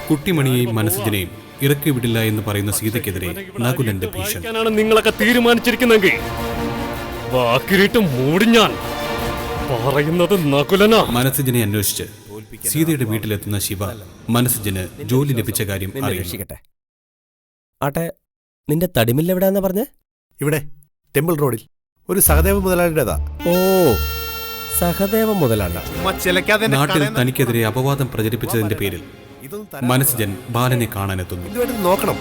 കുട്ടിമണിയെയും മനസ്സിനെയും ഇറക്കി വിടില്ല എന്ന് പറയുന്ന സീതയ്ക്കെതിരെ നകുലന്റെ ഭീഷണി. നിങ്ങളൊക്കെ തീരുമാനിച്ചിരിക്കുന്നെങ്കിൽ വാക്കിരിട്ട് മൂടി ഞാൻ പറയുന്നത് നകുലനാ. മനസ്സിനെ അന്വേഷിച്ച് സീതയുടെ വീട്ടിലെത്തുന്ന ശിവ മനസ്സിന് ജോലി ലഭിച്ച കാര്യം അറിയിക്കട്ടെ. ആട്ടെ, നിന്റെ തടിമില്ല എവിടെയാന്നാ പറഞ്ഞേ? ഇവിടെ ടെമ്പിൾ റോഡിൽ ഒരു സഹദേവ മുതലാളിയുടേതാ. ഓ, സഹദേവ മുതലാളി. നാട്ടിൽ തനിക്കെതിരെ അപവാദം പ്രചരിപ്പിച്ചതിന്റെ പേരിൽ മനസ്സിജൻ ബാലനെ കാണാനെത്തുന്നു. ഇതുമായിട്ട് നോക്കണം.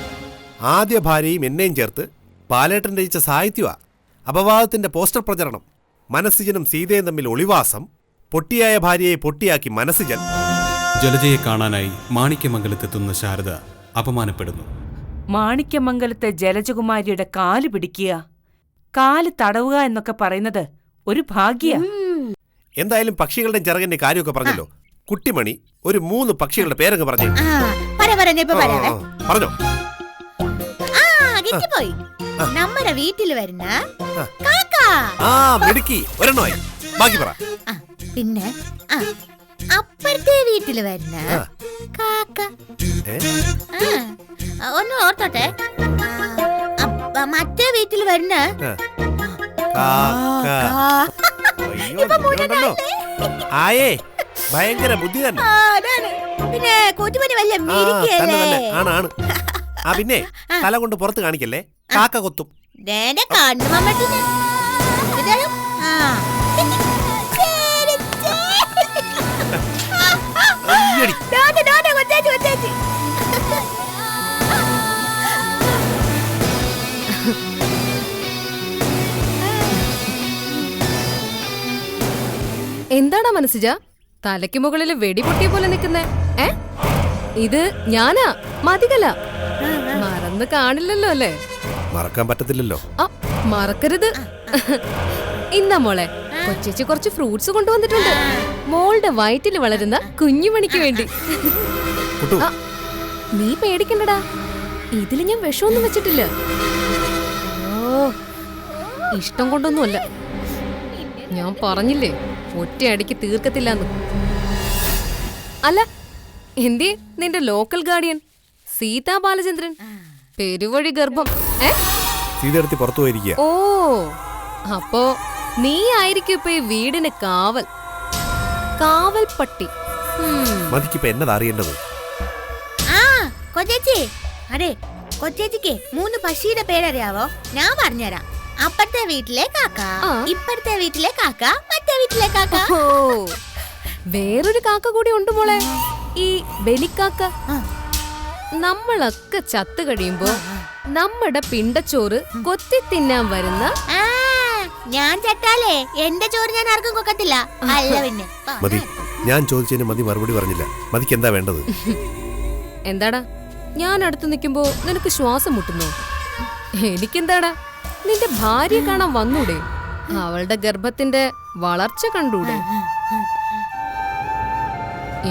ആദ്യ ഭാര്യയും എന്നെയും ചേർത്ത് ബാലേട്ടൻ രചിച്ച സാഹിത്യമാ. അപവാദത്തിന്റെ പോസ്റ്റർ പ്രചരണം, മനസ്സിജനും സീതയും തമ്മിൽ ഒളിവാസം, പൊട്ടിയായ ഭാര്യയെ പൊട്ടിയാക്കി മനസ്സിജൻ. ജലജയെ കാണാനായി മാണിക്യമംഗലത്തെത്തുന്ന ശാരദ അപമാനപ്പെടുന്നു. മാണിക്യമംഗലത്തെ ജലജകുമാരിയുടെ കാല് പിടിക്കുക, കാല് തടവുക എന്നൊക്കെ പറയുന്നത് ഒരു ഭാഗ്യ. എന്തായാലും പക്ഷികളുടെ ചിറകിന്റെ കാര്യമൊക്കെ പറഞ്ഞല്ലോ. കുട്ടിമണി ഒരു 3 പക്ഷികളുടെ പേരൊക്കെ പറഞ്ഞു. പറഞ്ഞോ. നമ്മുടെ വീട്ടിൽ വരുന്ന മിടുക്കി ഒരെണ്ണമായി. ബാക്കി പറ. പിന്നെ അപ്പുറത്തെ വീട്ടിൽ വരുന്ന കാക്ക. ഒന്ന് ഓർത്തോട്ടെ. മറ്റേ വീട്ടിൽ വരുന്ന ആയേ ഭയങ്കര ബുദ്ധി തന്നെ. പിന്നെ കൂട്ടുപണി വല്ല ആണ്. ആ പിന്നെ തല കൊണ്ട് പുറത്ത് കാണിക്കല്ലേ, കാക്ക കൊത്തും. എന്താടാ മനസ്സിജ തലയ്ക്ക് മുകളിൽ വെടിപൊട്ടിയ പോലെ നിൽക്കുന്നേ? ഇത് ഞാനാ, മതികല. മറന്ന് കാണില്ലല്ലോ അല്ലേ? മറക്കാൻ പറ്റത്തില്ലല്ലോ. മറക്കരുത്. ഇന്ന മോളെ, കൊച്ചേച്ചി കുറച്ച് ഫ്രൂട്ട്സ് കൊണ്ടുവന്നിട്ടുണ്ട്. മോളുടെ വയറ്റിൽ വളരുന്ന കുഞ്ഞുമണിക്ക് വേണ്ടി. നീ പേടിക്കണ്ടടാ, ഇതില് ഞാൻ വിഷമൊന്നും വെച്ചിട്ടില്ല. ഓ, ഇഷ്ടം കൊണ്ടൊന്നുമല്ല. ഞാൻ പറഞ്ഞില്ലേ ഒറ്റയടിക്ക് തീർക്കത്തില്ലെന്ന്. അല്ല, എന്തേ നിന്റെ ലോക്കൽ ഗാർഡിയൻ സീതാ ബാലചന്ദ്രൻ? പെരുവഴി ഗർഭം. സീതയെടുത്ത് പുറത്തു പോയിരിക്കുക. ഓ, അപ്പോ നീ ആയിരിക്കും ഇപ്പൊ ഈ വീടിന് കാവൽ പട്ടി. മതിക്കിപ്പോ എന്നതാ അറിയേണ്ടത്? കൊച്ചേച്ചി, അതെ കൊച്ചേച്ചിക്ക് 3 പക്ഷിയുടെ പേരറിയാവോ? ഞാൻ പറഞ്ഞുതരാം. അപ്പുറത്തെ വീട്ടിലെ കാക്ക, ഇപ്പുറത്തെ വീട്ടിലെ കാക്ക, മറ്റേ വീട്ടിലെ കാക്ക. ഓ, വേറൊരു കാക്ക കൂടി ഉണ്ട് മോളെ, ഈ ബലിക്കാക്ക. നമ്മളൊക്കെ ചത്തു കഴിയുമ്പോ നമ്മുടെ പിണ്ടച്ചോറ് കൊത്തി തിന്നാൻ വരുന്ന. ഞാൻ ചത്താലേ എന്റെ ചോറ് ഞാൻ ആർക്കും കൊക്കത്തില്ല. അല്ല പിന്നെ മതി, ഞാൻ ചോദിച്ചതിന് മതി മറുപടി പറഞ്ഞില്ല. മതിക്ക് എന്താ വേണ്ടത്? എന്താടാ, ഞാൻ അടുത്ത് നിൽക്കുമ്പോ നിനക്ക് ശ്വാസം മുട്ടുന്നോ? എനിക്കെന്താടാ, നിന്റെ ഭാര്യ കാണാൻ വന്നൂടെ? അവളുടെ ഗർഭത്തിന്റെ വളർച്ച കണ്ടൂടെ?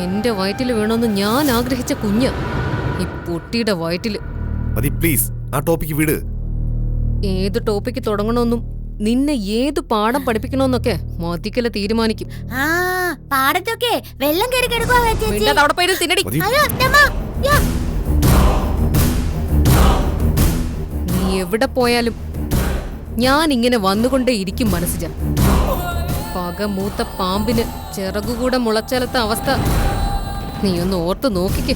എന്റെ വയറ്റില് വേണമെന്ന് ഞാൻ ആഗ്രഹിച്ച കുഞ്ഞ് ഈ പൊട്ടിയുടെ വയറ്റില്. മതി പ്ലീസ്, ആ ടോപ്പിക്ക് വിട്. ഏത് ടോപ്പിക്ക് തുടങ്ങണമെന്നും നിന്നെ ഏത് പാഠം പഠിപ്പിക്കണമെന്നൊക്കെ മതിക്കല തീരുമാനിക്കും. പാടത്തൊക്കെ വെള്ളം കയറി കിടക്കുവാ. അവിടെ പോയി തിന്നടി. നീ എവിടെ പോയാലും ഞാൻ ഇങ്ങനെ വന്നുകൊണ്ടേ ഇരിക്കും മനസ്സിജ. പക മൂത്ത പാമ്പിന് ചിറകുകൂടെ മുളച്ചാലത്തെ അവസ്ഥ നീ ഒന്ന് ഓർത്തു നോക്കിക്കേ.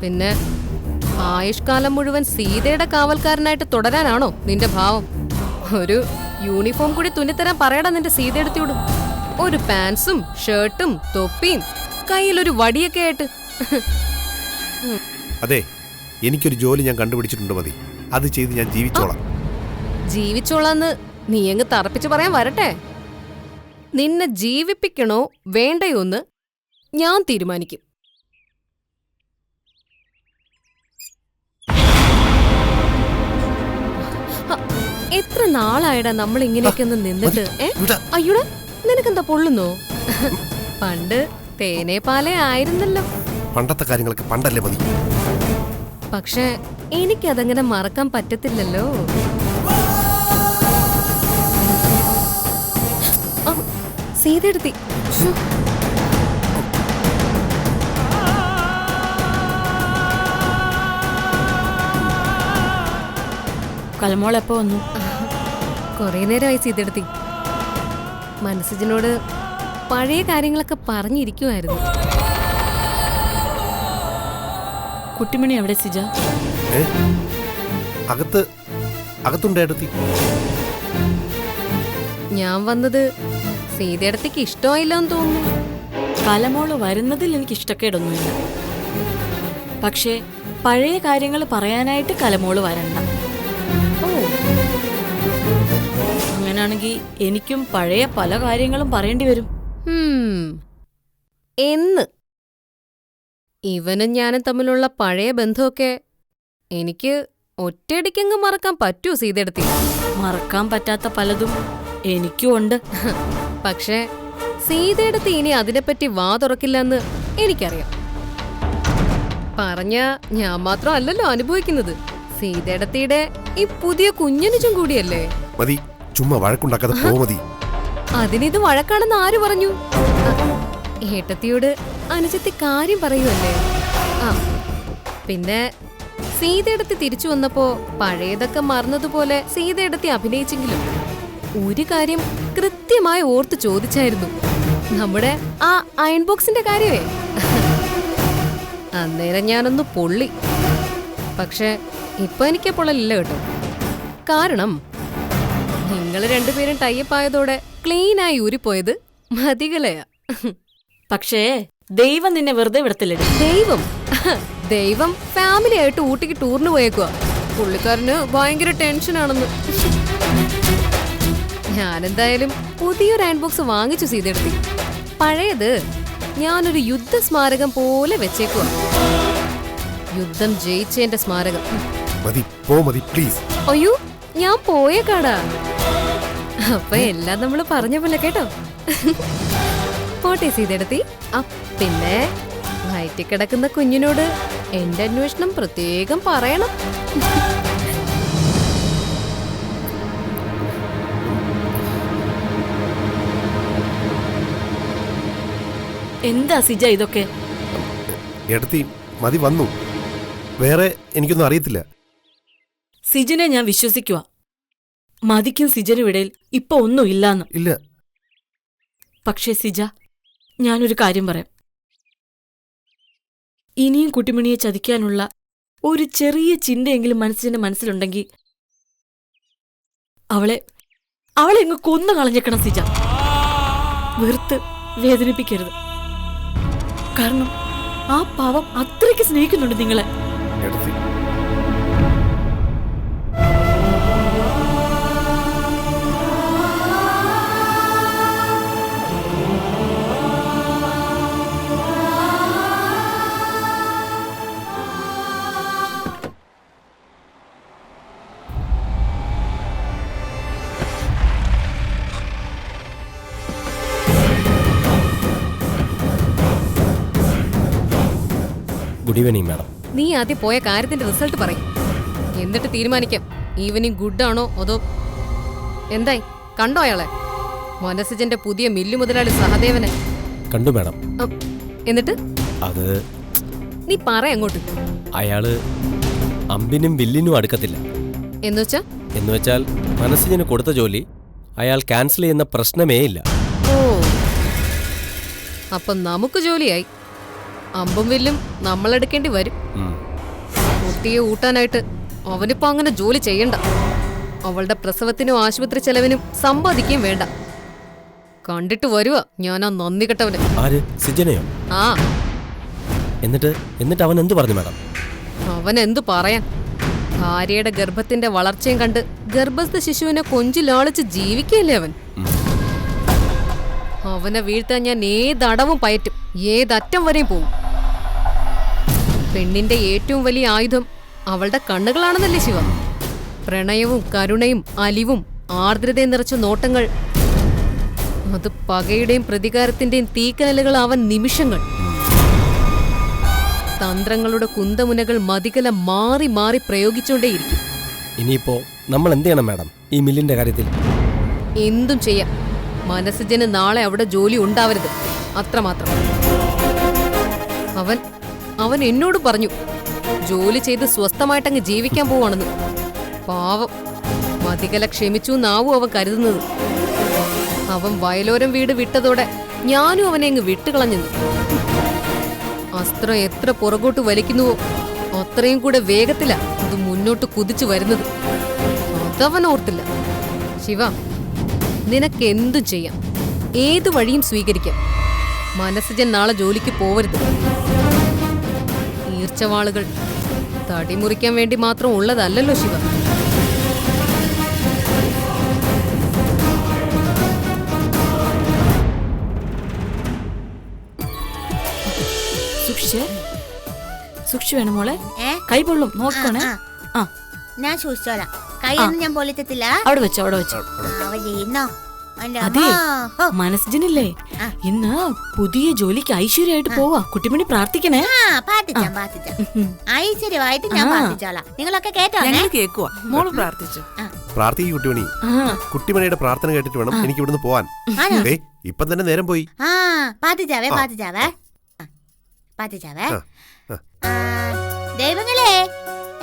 പിന്നെ ആയുഷ്കാലം മുഴുവൻ സീതയുടെ കാവൽക്കാരനായിട്ട് തുടരാനാണോ നിന്റെ ഭാവം? ഒരു യൂണിഫോം കൂടി തുന്നിത്തരാൻ പറയടാ നിന്റെ സീതയെടുത്തിയോട്. ഒരു പാൻസും ഷർട്ടും തൊപ്പിയും കയ്യിലൊരു വടിയൊക്കെ ആയിട്ട്. അതെ, എനിക്കൊരു ജോലി ഞാൻ കണ്ടുപിടിച്ചിട്ടുണ്ട്. മതി, അത് ചെയ്ത് ഞാൻ ജീവിച്ചോളാന്ന് നീ അങ്ങ് തറപ്പിച്ച് പറയാൻ വരട്ടെ. നിന്നെ ജീവിപ്പിക്കണോ വേണ്ടയോന്ന് ഞാൻ തീരുമാനിക്കും. എത്ര നാളായടാ നമ്മൾ ഇങ്ങനെയൊക്കെ ഒന്ന് നിന്നിട്ട്. അയ്യോടാ, നിനക്കെന്താ പൊള്ളുന്നോ? പണ്ട് തേനേ പാലേ ആയിരുന്നല്ലോ. പണ്ടത്തെ കാര്യങ്ങളൊക്കെ പണ്ടല്ലേ മതി. പക്ഷെ എനിക്കതങ്ങനെ മറക്കാൻ പറ്റത്തില്ലല്ലോ. സീതെടുത്തി. കലമോൾ എപ്പോ വന്നു? കുറേ നേരമായി സീതെടുത്തി. മനസ്സിനോട് പഴയ കാര്യങ്ങളൊക്കെ പറഞ്ഞിരിക്കുമായിരുന്നു. കുട്ടിമണി എവിടെ സിജ? അകത്തുണ്ടേടത്തി. ഞാൻ വന്നത് സീതേടത്തേക്ക് ഇഷ്ടമായില്ലെന്ന് തോന്നുന്നു. കലമോള് വരുന്നതിൽ എനിക്ക് ഇഷ്ടക്കേടൊന്നുമില്ല. പക്ഷേ പഴയ കാര്യങ്ങൾ പറയാനായിട്ട് കലമോള് വരണ്ട. ഓ, അങ്ങനാണെങ്കിൽ എനിക്കും പഴയ പല കാര്യങ്ങളും പറയേണ്ടി വരും. എന്ന് ഇവനും ഞാനും തമ്മിലുള്ള പഴയ ബന്ധമൊക്കെ എനിക്ക് ഒറ്റയടിക്കങ്ങ് മറക്കാൻ പറ്റൂ സീതെടുത്തി? മറക്കാൻ പറ്റാത്ത പലതും എനിക്കും ഉണ്ട്. പക്ഷേ സീതയെടുത്ത് ഇനി അതിനെപ്പറ്റി വാ തുറക്കില്ലെന്ന് എനിക്കറിയാം. പറഞ്ഞ ഞാൻ മാത്രമല്ലല്ലോ അനുഭവിക്കുന്നത്. സീതയെടുത്തിയുടെ ഈ പുതിയ കുഞ്ഞനുജം കൂടിയല്ലേ. മതി, ചുമ്മാ വഴക്കുണ്ടാക്കാതെ പോ മതി. അതിനിത് വഴക്കാണെന്ന് ആര് പറഞ്ഞു? ഏട്ടത്തിയോട് അനുജത്തി കാര്യം പറയുമല്ലേ. ആ പിന്നെ സീതയെടുത്ത് തിരിച്ചു വന്നപ്പോ പഴയതൊക്കെ മറന്നതുപോലെ സീതയെടുത്തി അഭിനയിച്ചെങ്കിലും ഒരു കാര്യം കൃത്യമായി ഓർത്ത് ചോദിച്ചായിരുന്നു. നമ്മുടെ ആ അയൺ ബോക്സിന്റെ കാര്യമേ. അന്നേരം ഞാനൊന്ന് പൊള്ളി. പക്ഷെ ഇപ്പൊ എനിക്ക് പൊള്ളലില്ല കേട്ടോ. കാരണം നിങ്ങൾ രണ്ടുപേരും ടൈപ്പ് ആയതോടെ ക്ലീനായി ഊരിപ്പോയത് മതികളെയാ. പക്ഷേ ദൈവം നിന്നെ വെറുതെ വിടത്തില്ലടി. ദൈവം ഫാമിലി ആയിട്ട് ഊട്ടിക്ക് ടൂറിന് പോയേക്കുക. പുള്ളിക്കാരന് ഭയങ്കര ടെൻഷനാണെന്ന്. ഞാനെന്തായാലും പുതിയൊരു അയൺ ബോക്സ് വാങ്ങിച്ചു സീതെടുത്തി. പഴയത് ഞാനൊരു യുദ്ധ സ്മാരകം പോലെ വെച്ചേക്കുക. യുദ്ധം ജയിച്ചേന്റെ സ്മാരകം. മതി, പോ മതി പ്ലീസ്. അയ്യോ, ഞാൻ പോയേക്കാടാ. അപ്പൊ എല്ലാം നമ്മള് പറഞ്ഞ പോലെ കേട്ടോ. പോട്ടെ സീതെടുത്തി. പിന്നെ വയറ്റിൽ കിടക്കുന്ന കുഞ്ഞിനോട് എന്റെ അന്വേഷണം പ്രത്യേകം പറയണം. എന്താ സിജ ഇതൊക്കെ? എടുത്തി മതി, വന്നു. വേറെ എനിക്കൊന്നും അറിയത്തില്ല. സിജനെ ഞാൻ വിശ്വസിക്കുക. മതിക്കും സിജനും ഇടയിൽ ഇപ്പൊ ഒന്നും ഇല്ലാന്ന്. ഇല്ല. പക്ഷേ സിജ, ഞാനൊരു കാര്യം പറയാം. ഇനിയും കുട്ടിമണിയെ ചതിക്കാനുള്ള ഒരു ചെറിയ ചിന്തയെങ്കിലും മനസ്സിന്റെ മനസ്സിലുണ്ടെങ്കിൽ അവളെ ഇങ്ങ് കൊന്നു കളഞ്ഞേക്കണം സിജ. വെറുത്ത് വേദനിപ്പിക്കരുത്. കാരണം ആ പാവം അത്രയ്ക്ക് സ്നേഹിക്കുന്നുണ്ട് നിങ്ങളെ. എടുത്തി ഗുഡ് ഈവനിങ് മാഡം. നീ ആദ്യം പോയ കാര്യത്തിന്റെ റിസൾട്ട് പറയും, എന്നിട്ട് തീരുമാനിക്കാം ഈവനിങ് ഗുഡ് ആണോ അതോ. എന്തായി, കണ്ടോ അയാളെ? മനസ്സിജന്റെ പുതിയ മില്ലു മുതലാളി സഹദേവനെ കണ്ടു മാഡം. എന്നിട്ട് അത് നീ പറ അങ്ങോട്ട്. അയാള് അമ്പിനും വില്ലിനും അടുക്കത്തില്ല. എന്നുവെച്ചാൽ മനസ്സിന് കൊടുത്ത ജോലി അയാൾ ക്യാൻസൽ ചെയ്യുന്ന പ്രശ്നമേ ഇല്ല. ഓ, അപ്പം നമുക്ക് ജോലിയായി. അമ്പും വില്ലും നമ്മളെടുക്കേണ്ടി വരും. കുട്ടിയെ ഊട്ടാനായിട്ട് അവനിപ്പോ അങ്ങനെ ജോലി ചെയ്യണ്ട. അവളുടെ പ്രസവത്തിനും ആശുപത്രി ചെലവിനും സമ്പാദിക്കുകയും വേണ്ട. കണ്ടിട്ട് വരുക ഞാൻ ആ നന്ദി കെട്ടവന്. ആര്? സിജനെയോ? ആ. എന്നിട്ട് അവൻ എന്തു പറഞ്ഞു മാഡം? അവൻ എന്തു പറയാൻ? ഭാര്യയുടെ ഗർഭത്തിന്റെ വളർച്ചയും കണ്ട് ഗർഭസ്ഥ ശിശുവിനെ കൊഞ്ചിലാളിച്ച് ജീവിക്കുകയല്ലേ അവൻ. അവനെ വീഴ്ത്താൻ ഞാൻ ഏതടവും പയറ്റും, ഏതറ്റം വരെയും പോവും. പെണ്ണിന്റെ ഏറ്റവും വലിയ ആയുധം അവളുടെ കണ്ണുകളാണെന്നല്ലേ ശിവ. പ്രണയവും കരുണയും അലിവും ആർദ്രതയും നിറച്ച നോട്ടങ്ങൾ, അത് പകയുടെയും പ്രതികാരത്തിന്റെയും തീക്കനലുകളാവൻ നിമിഷങ്ങൾ. തന്ത്രങ്ങളുടെ കുന്തമുനകൾ മതികല മാറി മാറി പ്രയോഗിച്ചുകൊണ്ടേയിരിക്കും. ഇനിയിപ്പോ നമ്മൾ എന്ത് ചെയ്യണം മാഡം ഈ മില്ലിന്റെ കാര്യത്തിൽ? എന്തും ചെയ്യാം. മനസ്സിജന് നാളെ അവിടെ ജോലി ഉണ്ടാവരുത്, അത്രമാത്രം. അവൻ എന്നോട് പറഞ്ഞു ജോലി ചെയ്ത് സ്വസ്ഥമായിട്ടങ്ങ് ജീവിക്കാൻ പോവാണെന്ന്. പാവം. മതികല ക്ഷമിച്ചു എന്നാവും അവൻ കരുതുന്നത്. അവൻ വയലോരം വീട് വിട്ടതോടെ ഞാനും അവനെ അങ്ങ് വിട്ടുകളഞ്ഞു. അസ്ത്രം എത്ര പുറകോട്ട് വലിക്കുന്നുവോ അത്രയും കൂടെ വേഗത്തിലാ അത് മുന്നോട്ട് കുതിച്ചു വരുന്നത്. അതവൻ ഓർത്തില്ല. ശിവ, നിനക്ക് എന്തും ചെയ്യാം, ഏത് വഴിയും സ്വീകരിക്കാം. മനസ്സുജൻ നാളെ ജോലിക്ക് പോവരുത്. ഈർച്ചവാളുകൾ തടി മുറിക്കാൻ വേണ്ടി മാത്രം ഉള്ളതല്ലല്ലോ ശിവ. സൂക്ഷിച്ചു വേണം മോളെ, ഏ? കൈ പൊള്ളും, നോക്കണേ. ആ, ആ ഞാൻ സൂക്ഷിച്ചോളാം. കൈയൊന്നും ഞാൻ പൊളിത്തത്തില്ല. അവിടെ വെച്ചോ, അവിടെ വെച്ചോ. അവ ചെയ്യുന്നോ? അതെ, മനസ്സജനില്ലേ, ഇന്ന് പുതിയ ജോലിക്ക് ഐശ്വര്യമായിട്ട് പോവാ. കുട്ടിമണി പ്രാർത്ഥിക്കണേ. ഐശ്വര്യമായിട്ട് ഞാൻ പ്രാർത്ഥിച്ചോളാം. നിങ്ങളൊക്കെ കേട്ടോ? കേക്കുവാ, മോള് പ്രാർത്ഥിച്ചു. പ്രാർത്ഥിക്കും കുട്ടിമണി. കുട്ടിമണിയുടെ പ്രാർത്ഥന കേട്ടിട്ട് വേണം എനിക്ക് ഇവിടുന്ന് പോവാൻ. ഇപ്പം തന്നെ നേരം പോയി. പ്രാർത്ഥിച്ചാവേ. ദൈവങ്ങളെ,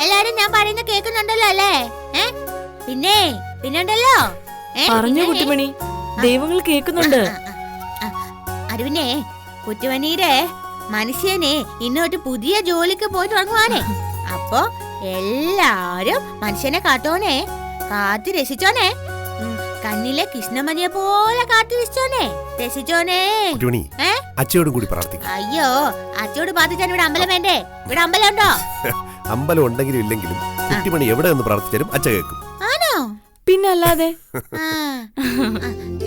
എല്ലാരും ഞാൻ പറയുന്ന കേൾക്കുന്നുണ്ടല്ലോ അല്ലേ? പിന്നുണ്ടല്ലോ. പറഞ്ഞു കുട്ടിമണി, ദൈവങ്ങൾ കേൾക്കുന്നുണ്ട്. അറിവിനെ, കുറ്റുമണിയുടെ മനുഷ്യനെ ഇന്നോട്ട് പുതിയ ജോലിക്ക് പോയി തുടങ്ങുവാനേ. അപ്പൊ എല്ലാരും മനുഷ്യനെ കാത്തോനെ, കാത്തു രസിച്ചോനെ. കണ്ണിലെ കൃഷ്ണമണിയെ പോലെ കാത്തു രസിച്ചോനെ. അച്ഛയോടും കൂടി പ്രാർത്ഥിക്കും. അയ്യോ, അച്ഛയോട് പ്രാർത്ഥിച്ചാൽ ഇവിടെ അമ്പലം വേണ്ടേ? ഇവിടെ അമ്പലം ഉണ്ടോ? അമ്പലം ഉണ്ടെങ്കിലും ഇല്ലെങ്കിലും കുട്ടിമണി എവിടെ നിന്ന് പ്രാർത്ഥിച്ചാലും അച്ഛ കേൾക്കും. ആണോ? പിന്നല്ലാതെ.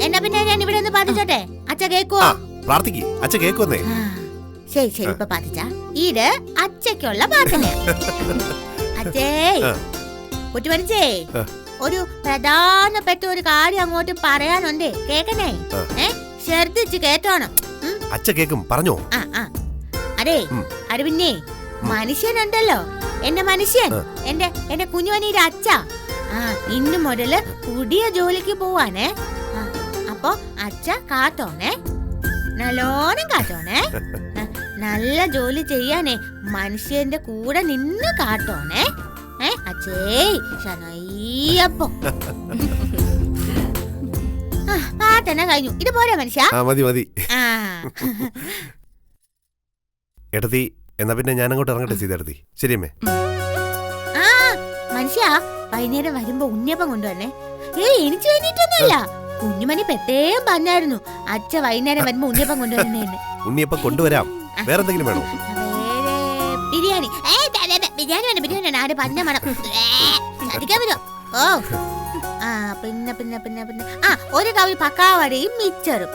എന്നാ പിന്നെ ഞാൻ ഇവിടെ ഒന്ന് പ്രാർത്ഥിച്ചോട്ടെ? അച്ഛ കേക്കുവോ? പ്രാർത്ഥിക്ക്, അച്ഛ കേക്കുവന്നേ. ശരി ശരി, ഇപ്പൊ പ്രാർത്ഥിച്ച ഇത് അച്ഛക്കുള്ള പ്രാർത്ഥന. അച്ഛേ, കുറ്റുമണിച്ചേ, ഒരു പ്രധാനപ്പെട്ട ഒരു കാര്യം അങ്ങോട്ട് പറയാനുണ്ട്, കേക്കണേ? ശ്രദ്ധിച്ച് കേട്ടോണം. അച്ഛ കേക്കും, പറഞ്ഞോ. അതെ, അത് പിന്നെ മനുഷ്യനുണ്ടല്ലോ, എന്റെ മനുഷ്യൻ, എന്റെ കുഞ്ഞുമണിയുടെ അച്ഛ ഇന്നു മുതല് പുതിയ ജോലിക്ക് പോവാനേ. അപ്പൊ അച്ഛ കാത്തോണേ, നല്ലോണം കാത്തോണേ. നല്ല ജോലി ചെയ്യാനേ മനുഷ്യന്റെ കൂടെ നിന്ന് കാത്തോണേ. അച്ഛേ, ശനയ്യപ്പോ. പാട്ടന്നെ കഴിഞ്ഞു. ഇത് പോരാ മനുഷ്യ? മതി. എടത്തി, എന്നാ പിന്നെ ഞാൻ അങ്ങോട്ട് ഇറങ്ങട്ടെ സീതേടത്തി. ശരിയമ്മേ. മനുഷ്യ, വൈകുന്നേരം വരുമ്പോ ഉണ്ണിയപ്പം കൊണ്ടുവരണേ. എനിക്ക് വേണ്ടിട്ടൊന്നുമല്ല, കുഞ്ഞുമണി പ്രത്യേകം പറഞ്ഞായിരുന്നു അച്ഛ വൈകുന്നേരം വരുമ്പോ ഉണ്ണിയപ്പം കൊണ്ടുവരണേന്ന്. ഉണ്ണിയപ്പം കൊണ്ടുവരാം. വേറെ എന്തെങ്കിലും വേണോ? ബിരിയാണി. ബിരിയാണി വേണ്ട, ബിരിയാണി വേണ്ട. ആര് പറഞ്ഞ മണം ശ്രദ്ധിക്കാൻ പറ്റുമോ? ഓ, പിന്നെ പിന്നെ പിന്നെ പിന്നെ ഒരു കവർ പക്കാവടയും മിച്ചറും.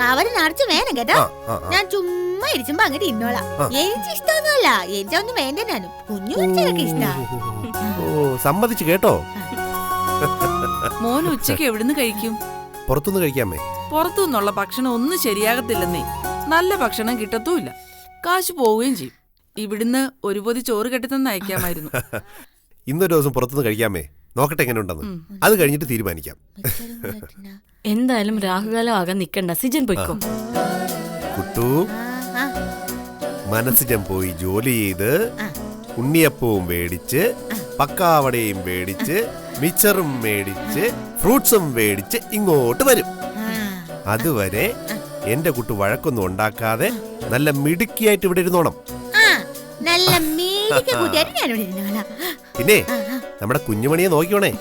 കവറ് നിറച്ച് വേണം കേട്ടോ. ഞാൻ ചുമ്മാ ഇരിച്ചുമ്പോ അങ്ങോട്ട് ഇന്നോളാം. എനിക്ക് ഇഷ്ടമൊന്നുമല്ല, എനിക്കൊന്നും വേണ്ട. ഞാനും കുഞ്ഞു മനുഷ്യരൊക്കെ ഇഷ്ടാ. സമ്മതിച്ചു കേട്ടോ. മോൻ ഉച്ചക്ക് എവിടുന്ന് കഴിക്കും? പുറത്തുനിന്ന് കഴിക്കാമേ. പുറത്തുനിന്നുള്ള ഭക്ഷണം ഒന്നും ശരിയാകത്തില്ലെന്നേ. നല്ല ഭക്ഷണം കിട്ടത്തുമില്ല, കാശ് പോവുകയും ചെയ്യും. ഇവിടുന്ന് ഒരു പൊതി ചോറ് കെട്ടിത്തന്ന് അയക്കാമായിരുന്നു. ഇന്നൊരു ദിവസം പുറത്തുനിന്ന് കഴിക്കാമേ. നോക്കട്ടെ എങ്ങനെ ഉണ്ടെന്ന്. അത് കഴിഞ്ഞിട്ട് തീരുമാനിക്കാം. എന്തായാലും രാഹുകാലം ആകാൻ നിക്കണ്ട, സിജൻ പോയിക്കോ. കുട്ടു, മനസ്സിജൻ പോയി ജോലി ചെയ്ത് ഉണ്ണിയപ്പവും മേടിച്ച് പക്കാവടയും മേടിച്ച് മിച്ചറും മേടിച്ച് ഫ്രൂട്ട്സും മേടിച്ച് ഇങ്ങോട്ട് വരും. അതുവരെ എന്റെ കുട്ടു വഴക്കൊന്നും ഉണ്ടാക്കാതെ നല്ല മിടുക്കിയായിട്ട് ഇവിടെ ഇരുന്നോണം. പിന്നെ നമ്മുടെ കുഞ്ഞുമണിയെ നോക്കിയോണേ.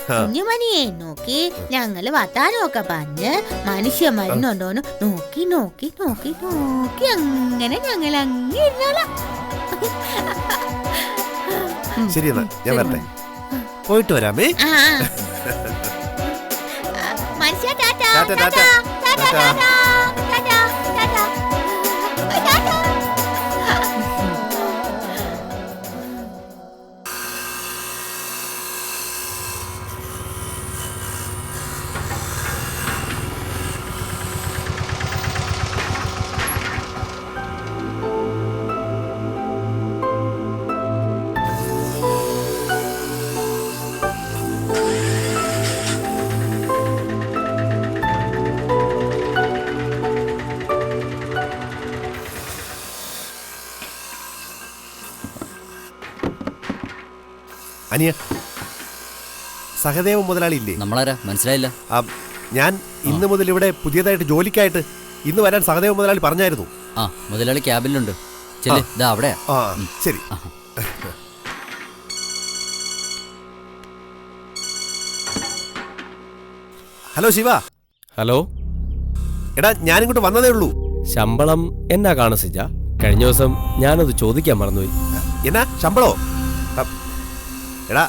കുഞ്ഞുമണിയെ നോക്കി ഞങ്ങള് വർത്താനമൊക്കെ പറഞ്ഞ് മനുഷ്യ മരുന്നുണ്ടോന്ന് നോക്കി നോക്കി നോക്കി നോക്കി അങ്ങനെ ഞങ്ങൾ അങ്ങ് ഇരുന്നോളാം. ശരി, എന്നാ ഞാൻ വരട്ടെ. പോയിട്ട് വരാമേ. മനുഷ്യ ടാറ്റാ ടാറ്റാ ടാറ്റാ ടാറ്റാ ടാറ്റാ ടാറ്റാ. അനിയ, സഹദേവ മുതലാളി ഇല്ലേ? നമ്മളാരാ മനസ്സിലായില്ല. ആ, ഞാൻ ഇന്ന് മുതൽ ഇവിടെ പുതിയതായിട്ട് ജോലിക്കായിട്ട് ഇന്ന് വരാൻ സഹദേവ മുതലാളി പറഞ്ഞായിരുന്നു. ആ മുതലാളി ക്യാബിലുണ്ട്. ചെല്ല്, ഇതാ അവിടെയാ. ആ ശരി. ഹലോ ശിവ. ഹലോ. എടാ ഞാനിങ്ങോട്ട് വന്നതേ ഉള്ളൂ. ശമ്പളം എന്നാ കാണും സിജ? കഴിഞ്ഞ ദിവസം ഞാനത് ചോദിക്കാൻ മറന്നുപോയി. എന്നാ ശമ്പളോ? എടാ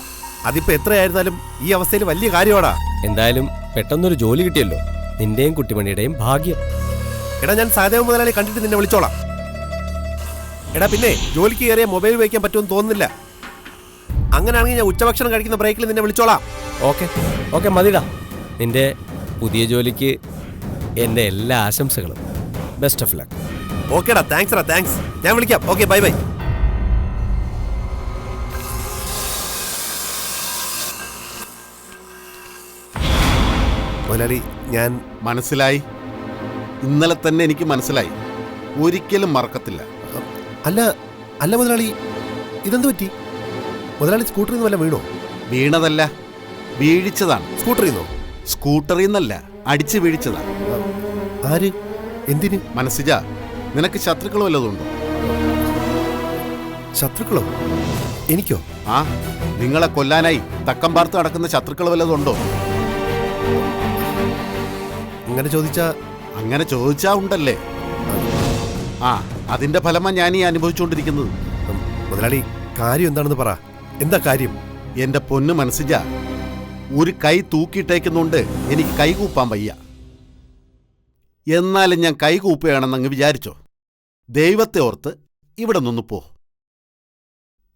അതിപ്പോ എത്രയായിരുന്നാലും ഈ അവസ്ഥയിൽ വലിയ കാര്യമാടാ. എന്തായാലും പെട്ടെന്നൊരു ജോലി കിട്ടിയല്ലോ. നിന്റെയും കുട്ടിമണിയുടെയും ഭാഗ്യം. എടാ ഞാൻ സഹദേവ മുതലാളി കണ്ടിട്ട് നിന്നെ വിളിച്ചോളാം. എടാ പിന്നെ ജോലിക്ക് കയറിയ മൊബൈൽ ഉപയോഗിക്കാൻ പറ്റുമെന്ന് തോന്നുന്നില്ല. അങ്ങനെയാണെങ്കിൽ ഞാൻ ഉച്ചഭക്ഷണം കഴിക്കുന്ന ബ്രേക്കിൽ നിന്നെ വിളിച്ചോളാം. ഓക്കെ ഓക്കെ മതിടാ. നിന്റെ പുതിയ ജോലിക്ക് എൻ്റെ എല്ലാ ആശംസകളും. Best of luck. ഓക്കേടാ, താങ്ക്സ് റാ, താങ്ക്സ്. ഞാൻ വിളിക്കാം. Okay, bye bye. മുതലാളി ഞാൻ മനസ്സിലായി. ഇന്നലെ തന്നെ എനിക്ക് മനസ്സിലായി. ഒരിക്കലും മറക്കത്തില്ല. അല്ല അല്ല മുതലാളി, ഇതെന്ത് പറ്റി? മുതലാളി സ്കൂട്ടറിൽ നിന്ന് വല്ല വീണോ? വീണതല്ല, വീഴിച്ചതാണ്. സ്കൂട്ടറിൽ നിന്നോ? സ്കൂട്ടറിൽ നിന്നല്ല, അടിച്ചു വീഴിച്ചതാണ്. ആര്? എന്തിന്? മനസ്സിജ, നിനക്ക് ശത്രുക്കൾ വല്ലതുണ്ടോ? ശത്രുക്കളോ? എനിക്കോ? ആ, നിങ്ങളെ കൊല്ലാനായി തക്കം പാർത്ത് നടക്കുന്ന ശത്രുക്കൾ വല്ലതുണ്ടോ? അങ്ങനെ ചോദിച്ചാ ഉണ്ടല്ലേ. ആ, അതിന്റെ ഫലമാ ഞാൻ ഈ അനുഭവിച്ചുകൊണ്ടിരിക്കുന്നത്. മുതലാളി കാര്യം എന്താണെന്ന് പറ. എന്താ കാര്യം? എന്റെ പൊന്ന് മനസ്സിജ, ഒരു കൈ തൂക്കിയിട്ടേക്കുന്നുണ്ട് എനിക്ക് കൈകൂപ്പാൻ വയ്യ. എന്നാലും ഞാൻ കൈകൂപ്പുകയാണെന്നങ്ങ് വിചാരിച്ചോ. ദൈവത്തെ ഓർത്ത് ഇവിടെ നിന്ന് പോ.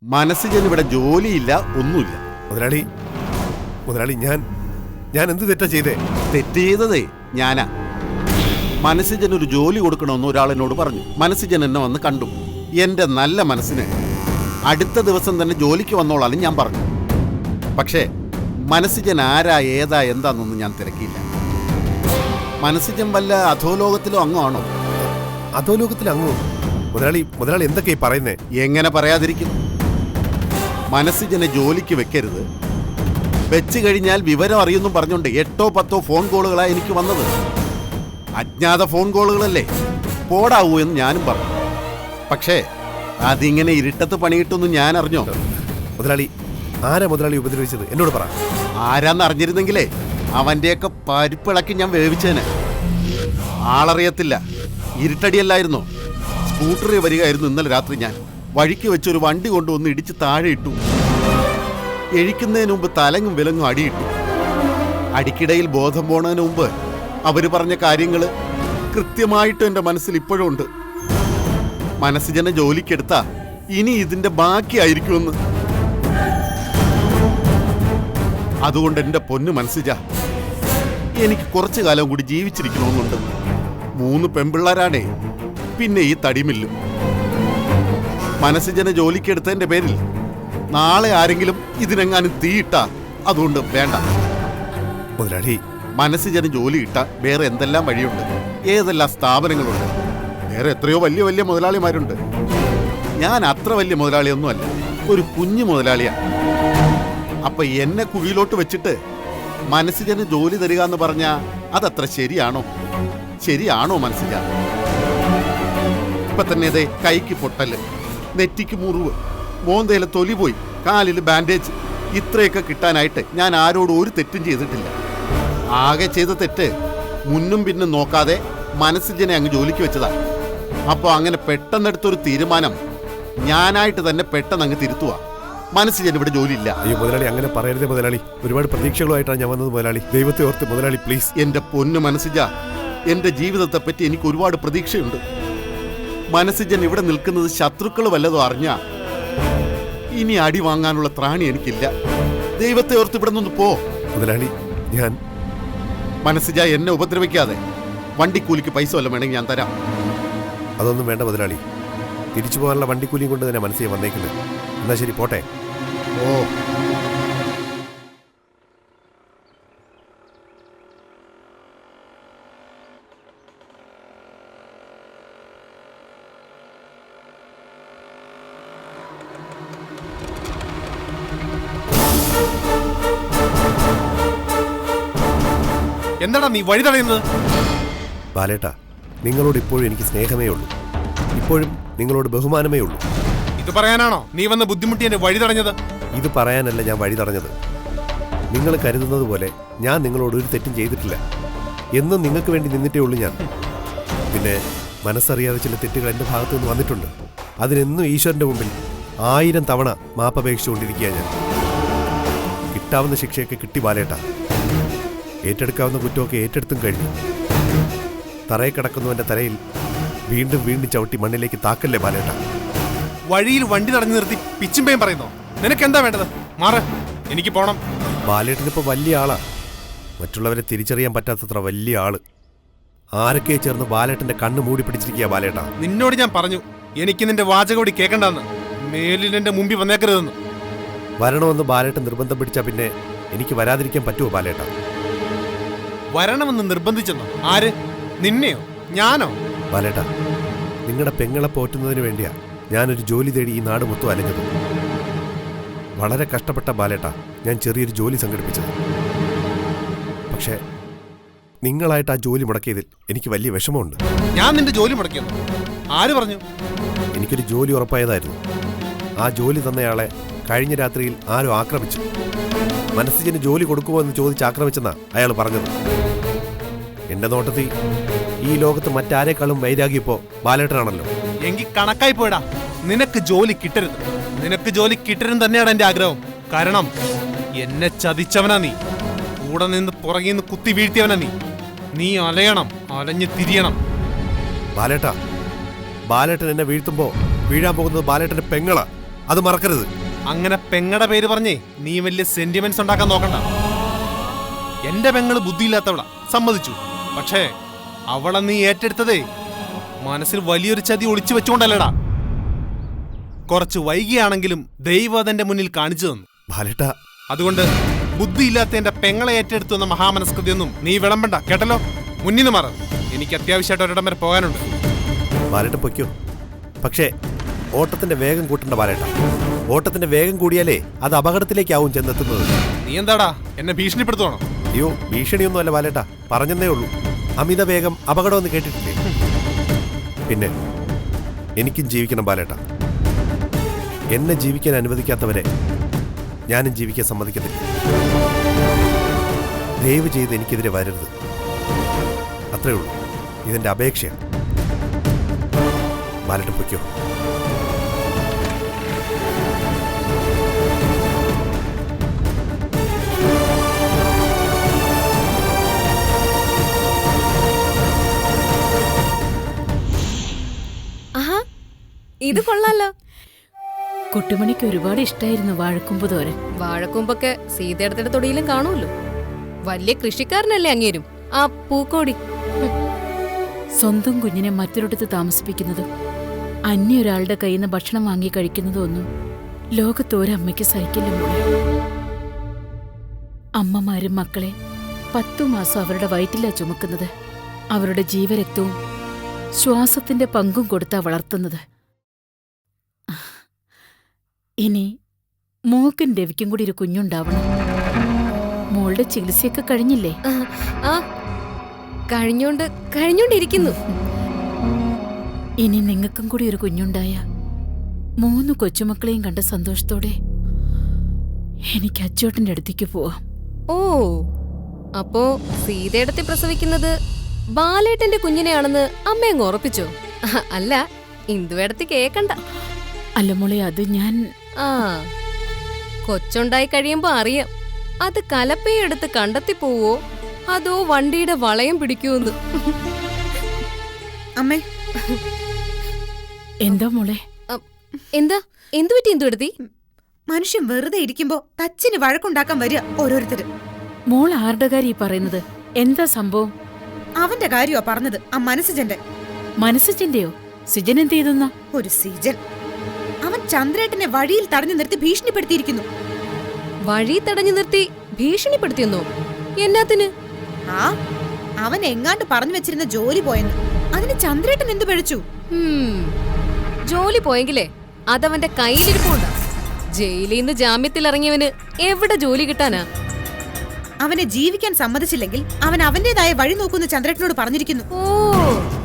മനസ്സിജന് ഇവിടെ ജോലിയില്ല, ഒന്നുമില്ല. മുതലാളി ഞാൻ എന്ത് തെറ്റാ ചെയ്തേ? തെറ്റ് ചെയ്തതേ ഞാനാ. മനസ്സിജൻ ഒരു ജോലി കൊടുക്കണമെന്ന് ഒരാളെന്നോട് പറഞ്ഞു. മനസ്സിജൻ എന്നെ വന്ന് കണ്ടു. എന്റെ നല്ല മനസ്സിന് അടുത്ത ദിവസം തന്നെ ജോലിക്ക് വന്നോളാനും ഞാൻ പറഞ്ഞു. പക്ഷേ മനസ്സിജൻ ആരാ ഏതാ എന്താന്നൊന്നും ഞാൻ തിരക്കിയില്ല. മനസ്സിജൻ വല്ല അധോലോകത്തിലോ അങ്ങാണോ? അധോലോകത്തിൽ അങ്ങോ? മുതലാളി എന്തൊക്കെയാ പറയുന്നേ? എങ്ങനെ പറയാതിരിക്കും? മനസ്സിജനെ ജോലിക്ക് വെക്കരുത്, വെച്ച് കഴിഞ്ഞാൽ വിവരം അറിയുന്നു പറഞ്ഞുകൊണ്ട് 8 or 10 ഫോൺ കോളുകളാണ് എനിക്ക് വന്നത്. അജ്ഞാത ഫോൺ കോളുകളല്ലേ, പോടാവൂ എന്ന് ഞാനും പറഞ്ഞു. പക്ഷേ അതിങ്ങനെ ഇരുട്ടത്ത് പണിയിട്ടൊന്നും ഞാൻ അറിഞ്ഞോ? ആരാ മുതലാളി ഉപദ്രവിച്ചത്? എന്നോട് പറ. ആരാന്ന് അറിഞ്ഞിരുന്നെങ്കിലേ അവന്റെയൊക്കെ പരിപ്പിളക്കി ഞാൻ വേവിച്ചേനെ. ആളറിയത്തില്ല, ഇരുട്ടടിയല്ലായിരുന്നോ? സ്കൂട്ടറിൽ വരികയായിരുന്നു ഇന്നലെ രാത്രി. ഞാൻ വഴിക്ക് വെച്ചൊരു വണ്ടി കൊണ്ടുവന്ന് ഇടിച്ച് താഴെ ഇട്ടു. എഴിക്കുന്നതിന് മുമ്പ് തലങ്ങും വിലങ്ങും അടിയിട്ടു. അടിക്കിടയിൽ ബോധം പോണതിന് മുമ്പ് അവര് പറഞ്ഞ കാര്യങ്ങൾ കൃത്യമായിട്ട് എൻ്റെ മനസ്സിൽ ഇപ്പോഴും ഉണ്ട്. മനസ്സിജനെ ജോലിക്കെടുത്താ ഇനി ഇതിന്റെ ബാക്കിയായിരിക്കുമെന്ന്. അതുകൊണ്ട് എൻ്റെ പൊന്നു മനസ്സിജ, എനിക്ക് കുറച്ചു കാലം കൂടി ജീവിച്ചിരിക്കണമെന്നുണ്ട്. 3 പെൺപിള്ളേരാണേ, പിന്നെ ഈ തടിമില്ലും. മനസ്സിജനെ ജോലിക്കെടുത്തതിന്റെ പേരിൽ നാളെ ആരെങ്കിലും ഇതിനെങ്ങാനും തീയിട്ടാ അതുകൊണ്ട് വേണ്ട. മുതലാളി, മനസ്സിജന് ജോലി കിട്ടാൻ വേറെ എന്തെല്ലാം വഴിയുണ്ട്, ഏതെല്ലാം സ്ഥാപനങ്ങളുണ്ട്, വേറെ എത്രയോ വലിയ വലിയ മുതലാളിമാരുണ്ട്. ഞാൻ അത്ര വലിയ മുതലാളിയൊന്നുമല്ല, ഒരു കുഞ്ഞു മുതലാളിയാ. അപ്പൊ എന്നെ കുഴിയിലോട്ട് വെച്ചിട്ട് മനസ്സിജന് ജോലി തരിക എന്ന് പറഞ്ഞാ അതത്ര ശരിയാണോ മനസ്സിജ? ഇപ്പൊ തന്നെ ഇതേ കൈക്ക് പൊട്ടല്, നെറ്റിക്ക് മുറിവ്, മോന്തയിലെ തൊലി പോയി, കാലിൽ ബാൻഡേജ്. ഇത്രയൊക്കെ കിട്ടാനായിട്ട് ഞാൻ ആരോടും ഒരു തെറ്റും ചെയ്തിട്ടില്ല. ആകെ ചെയ്ത തെറ്റ് മുന്നും പിന്നും നോക്കാതെ മനസ്സിജനെ അങ്ങ് ജോലിക്ക് വെച്ചതാ. അപ്പൊ അങ്ങനെ പെട്ടെന്നെടുത്തൊരു തീരുമാനം ഞാനായിട്ട് തന്നെ പെട്ടെന്ന് അങ്ങ് തിരുത്തുക. മനസ്സിജന് ഇവിടെ ജോലിയില്ല. അയ്യോ മുതലാളി, അങ്ങനെ പറയരുതേ മുതലാളി. ഒരുപാട് പ്രതീക്ഷകളുമായിട്ടാണ് ഞാൻ വന്നത് മുതലാളി. ദൈവത്തെ ഓർത്ത് മുതലാളി പ്ലീസ്. എന്റെ പൊന്നു മനസ്സിജ, എന്റെ ജീവിതത്തെ പറ്റി എനിക്ക് ഒരുപാട് പ്രതീക്ഷയുണ്ട്. മനസ്സിജൻ ഇവിടെ നിൽക്കുന്നത് ശത്രുക്കൾ വല്ലതും അറിഞ്ഞാ ഇനി അടി വാങ്ങാനുള്ള ത്രാണി എനിക്കില്ല. ദൈവത്തെ ഓർത്ത് ഇവിടെ നിന്ന് പോ മുതലാളി. ഞാൻ മനസ്സിജ, എന്നെ ഉപദ്രവിക്കാതെ. വണ്ടിക്കൂലിക്ക് പൈസ വല്ലതും വേണമെങ്കിൽ ഞാൻ തരാം. അതൊന്നും വേണ്ട മുതലാളി. തിരിച്ചു പോകാനുള്ള വണ്ടിക്കൂലിയും കൊണ്ട് തന്നെ മനസ്സിൽ വന്നേക്കുന്നത്. എന്നാ ശരി, പോട്ടെ. ഓ, എന്താടാ നീ വഴി തടയുന്നത്? ബാലേട്ട, നിങ്ങളോട് ഇപ്പോഴും എനിക്ക് സ്നേഹമേ ഉള്ളൂ. ഇപ്പോഴും നിങ്ങളോട് ബഹുമാനമേ ഉള്ളൂ. ഇത് പറയാനാണോ നീ വന്ന് ബുദ്ധിമുട്ടി എന്നെ വഴി തടഞ്ഞത്? ഇത് പറയാനല്ല ഞാൻ വഴി തടഞ്ഞത്. നിങ്ങൾ കരുതുന്നത് പോലെ ഞാൻ നിങ്ങളോട് ഒരു തെറ്റും ചെയ്തിട്ടില്ല. എന്നും നിങ്ങൾക്ക് വേണ്ടി നിന്നിട്ടേ ഉള്ളൂ ഞാൻ. പിന്നെ മനസ്സറിയാതെ ചില തെറ്റുകൾ എൻ്റെ ഭാഗത്തു നിന്ന് വന്നിട്ടുണ്ട്. അതിനെന്നും ഈശ്വരൻ്റെ മുമ്പിൽ 1000 തവണ മാപ്പപേക്ഷിച്ചുകൊണ്ടിരിക്കുക ഞാൻ. കിട്ടാവുന്ന ശിക്ഷയൊക്കെ കിട്ടി ബാലേട്ട. ഏറ്റെടുക്കാവുന്ന കുറ്റമൊക്കെ ഏറ്റെടുത്തും കഴിഞ്ഞു. തറയിൽ കിടക്കുന്നവൻ്റെ തലയിൽ വീണ്ടും വീണ്ടും ചവിട്ടി മണ്ണിലേക്ക് താക്കല്ലേ ബാലേട്ട. വഴിയിൽ വണ്ടി തടഞ്ഞു നിർത്തി പിച്ചുമ്പേയും പറയുന്നോ? നിനക്ക് എന്താ വേണ്ടത്? മാറ്, എനിക്ക് പോണം. ബാലേട്ടനിപ്പോൾ വലിയ ആളാ. മറ്റുള്ളവരെ തിരിച്ചറിയാൻ പറ്റാത്തത്ര വലിയ ആള്. ആരൊക്കെ ചേർന്ന് ബാലേട്ടന്റെ കണ്ണ് മൂടി പിടിച്ചിരിക്കുക ബാലേട്ട. നിന്നോട് ഞാൻ പറഞ്ഞു എനിക്ക് നിന്റെ വാചകോടി കേൾക്കണ്ടെന്ന്. മേലിൽ എന്റെ മുമ്പിൽ വന്നേക്കരുതെന്ന്. വരണമെന്ന് ബാലേട്ടൻ നിർബന്ധം പിടിച്ചാ പിന്നെ എനിക്ക് വരാതിരിക്കാൻ പറ്റുമോ ബാലേട്ട? വരണമെന്ന് നിർബന്ധിച്ചെന്നോ? ആര്? നിന്നെയോ ഞാനോ? ബാലേട്ട, നിങ്ങളുടെ പെങ്ങളെ പോറ്റുന്നതിന് വേണ്ടിയാ ഞാനൊരു ജോലി തേടി ഈ നാട് മൊത്തം അലഞ്ഞത്. വളരെ കഷ്ടപ്പെട്ട ബാലേട്ട ഞാൻ ചെറിയൊരു ജോലി സംഘടിപ്പിച്ചത്. പക്ഷേ നിങ്ങളായിട്ട് ആ ജോലി മുടക്കിയതിൽ എനിക്ക് വലിയ വിഷമമുണ്ട്. ഞാൻ നിന്റെ ജോലി മുടക്കിയെന്നു? ആര് പറഞ്ഞു? എനിക്കൊരു ജോലി ഉറപ്പായതായിരുന്നു. ആ ജോലി തന്നയാളെ കഴിഞ്ഞ രാത്രിയിൽ ആരോ ആക്രമിച്ചു. മനസ്സിന് ജോലി കൊടുക്കുമോ എന്ന് ചോദിച്ച് ആക്രമിച്ചെന്നാ അയാൾ പറഞ്ഞത്. എന്റെ നോട്ടത്തിൽ ഈ ലോകത്ത് മറ്റാരേക്കാളും വൈരാഗ്യപ്പോ ബാലേട്ടനാണല്ലോ. എങ്കിൽ കണക്കായി പോയടാ. നിനക്ക് ജോലി കിട്ടരുത്. നിനക്ക് ജോലി കിട്ടരുത് തന്നെയാണ് എന്റെ ആഗ്രഹം. കാരണം എന്നെ ചതിച്ചവനാ നീ. കൂടെ നിന്ന് പുറകിൽ നിന്ന് കുത്തി വീഴ്ത്തിയവനാ നീ. നീ അലയണം, അലഞ്ഞ് തിരിയണം. ബാലേട്ട, ബാലേട്ടൻ എന്നെ വീഴ്ത്തുമ്പോ വീഴാൻ പോകുന്നത് ബാലേട്ടന്റെ പെങ്ങളാ. അത് മറക്കരുത്. അങ്ങനെ പെങ്ങടെ പേര് പറഞ്ഞേ നീ വലിയ സെന്റിമെന്റ്സ് ഉണ്ടാക്കാൻ നോക്കണ്ട. എന്റെ പെങ്ങള് ബുദ്ധിയില്ലാത്തവളാ, സമ്മതിച്ചു. പക്ഷേ അവളെ നീ ഏറ്റെടുത്തതേ മനസ്സിൽ വലിയൊരു ചതി ഒളിച്ചു വെച്ചുകൊണ്ടല്ലടാ. കുറച്ച് വൈകിയാണെങ്കിലും ദൈവം അതെന്റെ മുന്നിൽ കാണിച്ചു തന്നു ബാലേട്ട. അതുകൊണ്ട് ബുദ്ധിയില്ലാത്ത എന്റെ പെങ്ങളെ ഏറ്റെടുത്തു എന്ന മഹാമനസ്കൃതിയൊന്നും നീ വിളമ്പണ്ട, കേട്ടല്ലോ? മുന്നിൽ നിന്ന് മാറ. എനിക്ക് അത്യാവശ്യമായിട്ട് ഒരിടം വരെ പോകാനുണ്ട്. ബാലേട്ട പൊയ്ക്കോ. പക്ഷേ ഓട്ടത്തിന്റെ വേഗം കൂട്ടണ്ട ബാലേട്ട. ഓട്ടത്തിന്റെ വേഗം കൂടിയാലേ അത് അപകടത്തിലേക്കാവും ചെന്നെത്തുന്നത്. നീ എന്താടാ എന്നെ ഭീഷണിപ്പെടുത്തുവാണോ? അയ്യോ, ഭീഷണിയൊന്നും അല്ല ബാലേട്ട, പറഞ്ഞെന്നേ ഉള്ളൂ. അമിത വേഗം അപകടമെന്ന് കേട്ടിട്ടില്ലേ? പിന്നെ എനിക്കും ജീവിക്കണം ബാലേട്ട. എന്നെ ജീവിക്കാൻ അനുവദിക്കാത്തവരെ ഞാനും ജീവിക്കാൻ സമ്മതിക്കത്തില്ല. ദയവ് ചെയ്ത് എനിക്കെതിരെ വരരുത്. അത്രേ ഉള്ളൂ. ഇതെന്റെ അപേക്ഷയാണ്. ബാലേട്ട പൊയ്ക്കോ. ഇത് കൊള്ളാലോ. കുട്ടുമണിക്ക് ഒരുപാട് ഇഷ്ടായിരുന്നു വാഴക്കൊമ്പ് തോരൻ. വാഴക്കൊമ്പൊക്കെ സീതയുടെ തൊടിയിലും കാണുമല്ലോ. വലിയ കൃഷിക്കാരനല്ലേ അങ്ങേരും ആ പൂക്കോടി. സ്വന്തം കുഞ്ഞിനെ മറ്റൊരിടത്ത് താമസിപ്പിക്കുന്നതും അന്യൊരാളുടെ കയ്യിൽ നിന്ന് ഭക്ഷണം വാങ്ങി കഴിക്കുന്നതും ഒന്നും ലോകത്തോരമ്മയ്ക്ക് സഹിക്കില്ല മോളെ. അമ്മമാരും മക്കളെ 10 മാസം അവരുടെ വയറ്റിലാ ചുമക്കുന്നത്. അവരുടെ ജീവരക്തവും ശ്വാസത്തിന്റെ പങ്കും കൊടുത്താ വളർത്തുന്നത്. ഇനി മോക്കും രവിക്കും കൂടി ഒരു കുഞ്ഞുണ്ടാവണം. മോളുടെ ചികിത്സയൊക്കെ കഴിഞ്ഞില്ലേ? ആ കഴിഞ്ഞോണ്ടിരിക്കുന്നു. ഇനി നിങ്ങൾക്കും കൂടി ഒരു കുഞ്ഞുണ്ടായ 3 കൊച്ചുമക്കളെയും കണ്ട സന്തോഷത്തോടെ എനിക്ക് അച്ചോട്ടന്റെ അടുത്തേക്ക് പോവാം. ഓ, അപ്പോ സീതയുടെ പ്രസവിക്കുന്നത് ബാലേട്ടന്റെ കുഞ്ഞിനെയാണെന്ന് അമ്മയങ്ങ് ഉറപ്പിച്ചോ? അല്ല, ഇന്ദുവേടത്തി കേക്കണ്ട. അല്ല മോളെ, അത് ഞാൻ കൊച്ചുണ്ടായി കഴിയുമ്പോ അറിയാം അത് കലപ്പയെടുത്ത് കണ്ടെത്തി പോവോ അതോ വണ്ടിയുടെ വളയം പിടിക്കൂന്ന്. അമ്മേ, എന്താ മോളെ? എന്തു പറ്റി ഇന്ദുവേടത്തി? മനുഷ്യൻ വെറുതെ ഇരിക്കുമ്പോ തച്ചിന് വഴക്കുണ്ടാക്കാൻ വരിക ഓരോരുത്തര്. മോൾ ആരുടെ കാര്യം പറയുന്നത്? എന്താ സംഭവം? അവന്റെ കാര്യമാ പറഞ്ഞത്. ആ മനസ്സജന്റെ. മനസ്സജന്റെയോ? സിജൻ എന്ത് ചെയ്തെന്ന? ഒരു സിജൻ അവൻ ചന്ദ്രേട്ടനെ വഴിയിൽ തടഞ്ഞു നിർത്തി ഭീഷണിപ്പെടുത്തിയിരിക്കുന്നു. വഴി തടഞ്ഞു നിർത്തി ഭീഷണിപ്പെടുത്തിയെന്നോ? എന്നാത്തിന്? അവൻ എങ്ങാണ്ട് പറഞ്ഞു വെച്ചിരുന്ന ജോലി പോയെന്ന്. അതിന് ചന്ദ്രേട്ടൻ എന്ത് പഴിച്ചു? ജോലി പോയെങ്കിലേ അതവന്റെ കയ്യിലിരിപ്പുണ്ടാ. ജയിലിൽ നിന്ന് ജാമ്യത്തിൽ ഇറങ്ങിയവന് എവിടെ ജോലി കിട്ടാനാ? അവനെ ജീവിക്കാൻ സമ്മതിച്ചില്ലെങ്കിൽ അവൻ അവന്റേതായ വഴി നോക്കുന്ന ചന്ദ്രേട്ടനോട് പറഞ്ഞിരിക്കുന്നു. ഓ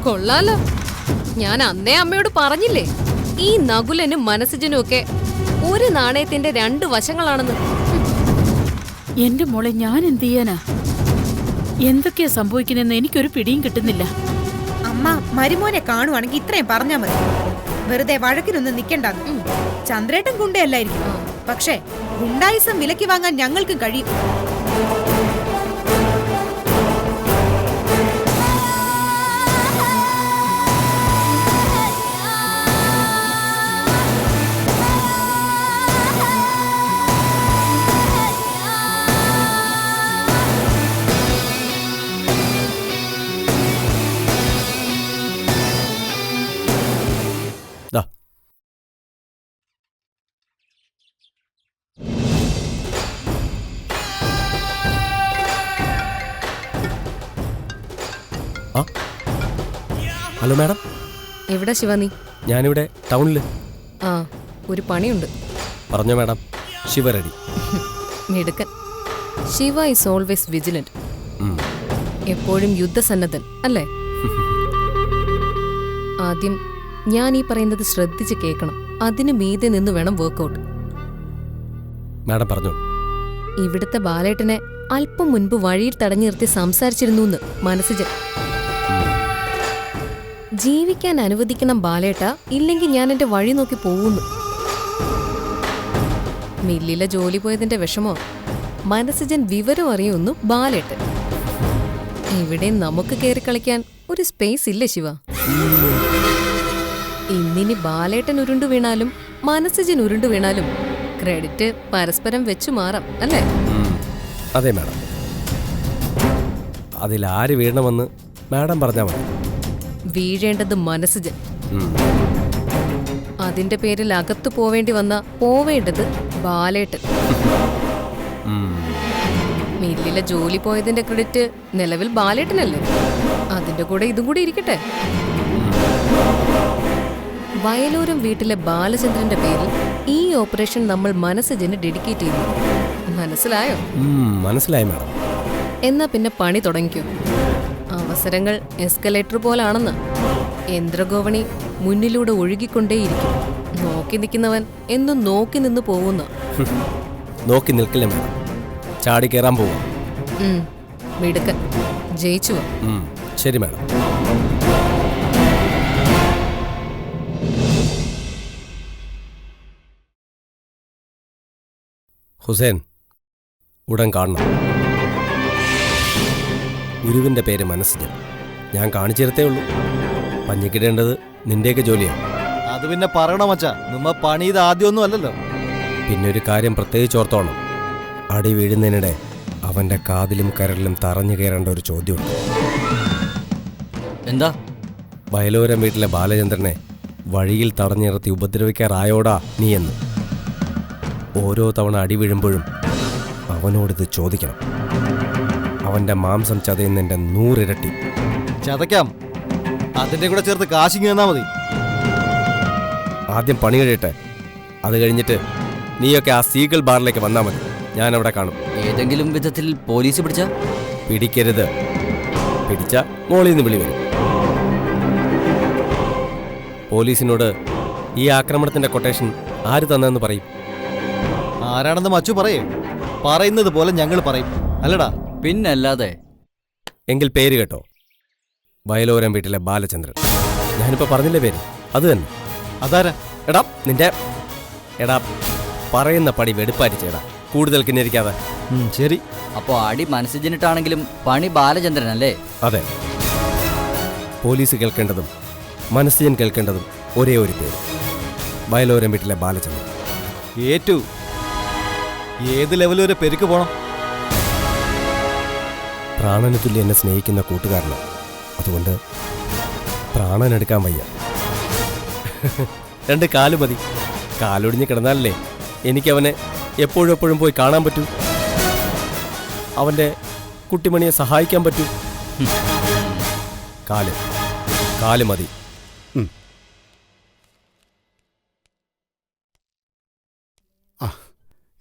കൊള്ളാലോ. ഞാൻ അന്നേ അമ്മയോട് പറഞ്ഞില്ലേ, ഈ നകുലനും മനസ്സിജനും ഒക്കെ ഒരു നാണയത്തിന്റെ 2 വശങ്ങളാണെന്ന്. എന്റെ മോളെ ഞാൻ എന്ത് ചെയ്യാനാ? എന്തൊക്കെയാ സംഭവിക്കുന്നതെന്ന് എനിക്കൊരു പിടിയും കിട്ടുന്നില്ല. അമ്മ മരുമോനെ കാണുവാണെങ്കിൽ ഇത്രയും പറഞ്ഞാ മതി. വെറുതെ വഴക്കിനൊന്നും നിക്കണ്ടെന്ന്. ചന്ദ്രേട്ടൻ ഗുണ്ടയല്ലായിരിക്കും, പക്ഷേ ഗുണ്ടായിസം വിലക്ക് വാങ്ങാൻ ഞങ്ങൾക്കും കഴിയും. Hello madam. എവിടെ ശിവ നീ? ഞാനിവിടെ ടൗണിൽ. ആ ഒരു പണിയുണ്ട്. പറഞ്ഞോ മാഡം. ശിവ റെഡി. മിടുക്കൻ. Shiva is always vigilant. എപ്പോഴും യുദ്ധസന്നദ്ധൻ അല്ലേ? ആദ്യം ഞാൻ ഈ പറയുന്നത് ശ്രദ്ധിച്ച് കേൾക്കണം. അതിന് മീതെ നിന്ന് വേണം വർക്കൗട്ട്. മാഡം പറഞ്ഞോ. ഇവിടുത്തെ ബാലേട്ടനെ അല്പം മുൻപ് വഴിയിൽ തടഞ്ഞു നിർത്തി സംസാരിച്ചിരുന്നു മനസ്സിജൻ. ജീവിക്കാൻ അനുവദിക്കണം ബാലേട്ട, ഇല്ലെങ്കിൽ ഞാൻ എന്റെ വഴി നോക്കി പോകുന്നു. മില്ലിലെ ജോലി പോയതിന്റെ വിഷമോ? മനസ്സിജൻ വിവരം അറിയുന്നു ബാലേട്ടൻ. ഇവിടെ നമുക്ക് കയറി കളിക്കാൻ ഒരു സ്പേസ് ഇല്ല ശിവ. ഇന്നിനി ബാലേട്ടൻ ഉരുണ്ടു വീണാലും മനസ്സിജൻ ഉരുണ്ടു വീണാലും ക്രെഡിറ്റ് പരസ്പരം വെച്ചു മാറാം അല്ലേ? അതെ മാഡം. അതിലാര് വീഴണമെന്ന് മാഡം പറഞ്ഞാൽ മതി. വീഴേണ്ടത് മനസ്സിജൻ. അതിന്റെ പേരിൽ അകത്തു പോവേണ്ടി വന്ന പോവേണ്ടത് ബാലേട്ടൻ. മില്ലിലെ ജോലി പോയതിന്റെ ക്രെഡിറ്റ് നിലവിൽ ബാലേട്ടനല്ലേ? അതിന്റെ കൂടെ ഇതും കൂടി ഇരിക്കട്ടെ. വയലൂരം വീട്ടിലെ ബാലചന്ദ്രന്റെ പേരിൽ ഈ ഓപ്പറേഷൻ നമ്മൾ മനസ്സിജന് ഡെഡിക്കേറ്റ് ചെയ്യുന്നു. മനസ്സിലായോ? മനസ്സിലായി മാഡം. എന്നാ പിന്നെ പണി തുടങ്ങിക്കോ. അവസരങ്ങൾ എസ്കലേറ്റർ പോലാണെന്ന്. യന്ത്രഗോവണി മുന്നിലൂടെ ഒഴുകിക്കൊണ്ടേയിരിക്കും. നോക്കി നിൽക്കുന്നവൻ എന്നും നോക്കി നിന്ന് പോകുന്ന. നോക്കി നിൽക്കില്ല മാഡം, ചാടി കയറാൻ പോവാം. മിടുക്കൻ. ജയിച്ചു. ശരി മാഡം. ഹുസൈൻ ഉടൻ കാണണം. ഗുരുവിൻ്റെ പേര് മനസ്സിജൻ. ഞാൻ കാണിച്ചു തരത്തേ ഉള്ളൂ. പഞ്ഞിക്കിടേണ്ടത് നിന്റെയൊക്കെ ജോലിയാണ്. അത് പിന്നെ പറയണോ മച്ചാ, നമ്മ പണി ഇത് ആദ്യമൊന്നും അല്ലല്ലോ. പിന്നെ ഒരു കാര്യം പ്രത്യേകിച്ച് ഓർത്തോണം. അടി വീഴുന്നതിനിടെ അവന്റെ കാതിലും കരളിലും തറഞ്ഞു കയറേണ്ട ഒരു ചോദ്യമുണ്ട്. എന്താ? വയലോരം വീട്ടിലെ ബാലചന്ദ്രനെ വഴിയിൽ തടഞ്ഞു നിർത്തി ഉപദ്രവിക്കാറായോടാ നീ എന്ന്. ഓരോ തവണ അടി വീഴുമ്പോഴും അവനോടിത് ചോദിക്കണം. അവന്റെ മാംസം ചതയുന്നതിന്റെ 100 ഇരട്ടി ചതയ്ക്കാം. അതിന്റെ കൂടെ ചേർത്ത് കാശിങ് തന്നാ മതി. ആദ്യം പണി കഴിയട്ടെ. അത് കഴിഞ്ഞിട്ട് നീയൊക്കെ ആ സീഗൽ ബാറിലേക്ക് വന്നാൽ മതി. ഞാൻ അവിടെ കാണും. ഏതെങ്കിലും വിധത്തിൽ പോലീസ് പിടിക്കരുത്. പിടിച്ച മോളിൽ നിന്ന് വിളി വരും. പോലീസിനോട് ഈ ആക്രമണത്തിന്റെ കൊട്ടേഷൻ ആര് തന്നെന്ന് പറയും. ആരാണെന്ന് മച്ചു പറയേ. പറയുന്നത് പോലെ ഞങ്ങൾ പറയും, അല്ലടാ? പിന്നല്ലാതെ. എങ്കിൽ പേര് കേട്ടോ, വയലോരം വീട്ടിലെ ബാലചന്ദ്രൻ. ഞാനിപ്പോ പറഞ്ഞില്ലേ പേര്, അത് തന്നെ. അതാരാ? എടാ പറയുന്ന പടി വെടുപ്പാരിച്ചേടാ, കൂടുതൽ കിന്നരിക്കാതെ. ശരി. അപ്പോ അടി മനസ്സിജനിട്ടാണെങ്കിലും പണി ബാലചന്ദ്രൻ അല്ലേ? അതെ. പോലീസ് കേൾക്കേണ്ടതും മനസ്സിജൻ കേൾക്കേണ്ടതും ഒരേ ഒരു പേര്, വയലോരം വീട്ടിലെ ബാലചന്ദ്രൻ. ഏറ്റു. ഏത് ലെവൽ വരെ പെരുക്ക് പോണം? പ്രാണന് തുല്യം എന്നെ സ്നേഹിക്കുന്ന കൂട്ടുകാരനാണ്. അതുകൊണ്ട് പ്രാണനെടുക്കാൻ വയ്യ. 2 കാല് മതി. കാലൊടിഞ്ഞ് കിടന്നാലല്ലേ എനിക്കവനെ എപ്പോഴും എപ്പോഴും പോയി കാണാൻ പറ്റൂ, അവൻ്റെ കുട്ടിമണിയെ സഹായിക്കാൻ പറ്റൂ. കാല് മതി.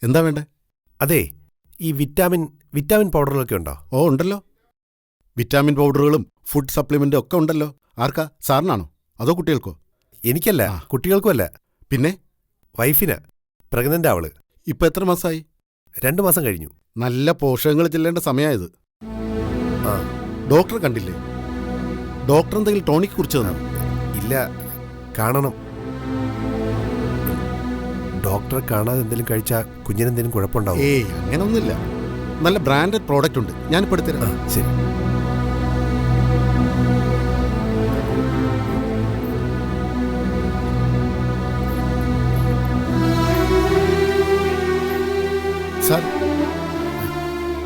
എന്താ വേണ്ടേ? അതെ, ഈ വിറ്റാമിൻ വിറ്റാമിൻ പൗഡറുകളൊക്കെ ഉണ്ടോ? ഓ ഉണ്ടല്ലോ. വിറ്റാമിൻ പൗഡറുകളും ഫുഡ് സപ്ലിമെന്റും ഒക്കെ ഉണ്ടല്ലോ. ആർക്കാ? സാറിനാണോ അതോ കുട്ടികൾക്കോ? എനിക്കല്ല, കുട്ടികൾക്കും അല്ല. പിന്നെ വൈഫിന്. പ്രഗ്നന്റ് അവള്. ഇപ്പൊ എത്ര മാസമായി? 2 മാസം കഴിഞ്ഞു. നല്ല പോഷകങ്ങൾ ചെല്ലേണ്ട സമയമായത്. ആ, ഡോക്ടറെ കണ്ടില്ലേ? ഡോക്ടർ എന്തെങ്കിലും ടോണിക്ക് കുറിച്ച് തന്നോ? ഇല്ല, കാണണം. ഡോക്ടറെ കാണാതെ എന്തെങ്കിലും കഴിച്ചാൽ കുഞ്ഞിനെന്തെങ്കിലും കുഴപ്പമുണ്ടാവും? ഏയ് അങ്ങനൊന്നുമില്ല. നല്ല ബ്രാൻഡഡ് പ്രോഡക്റ്റ് ഉണ്ട്, ഞാനിപ്പോൾ എടുത്തരാം. ശരി.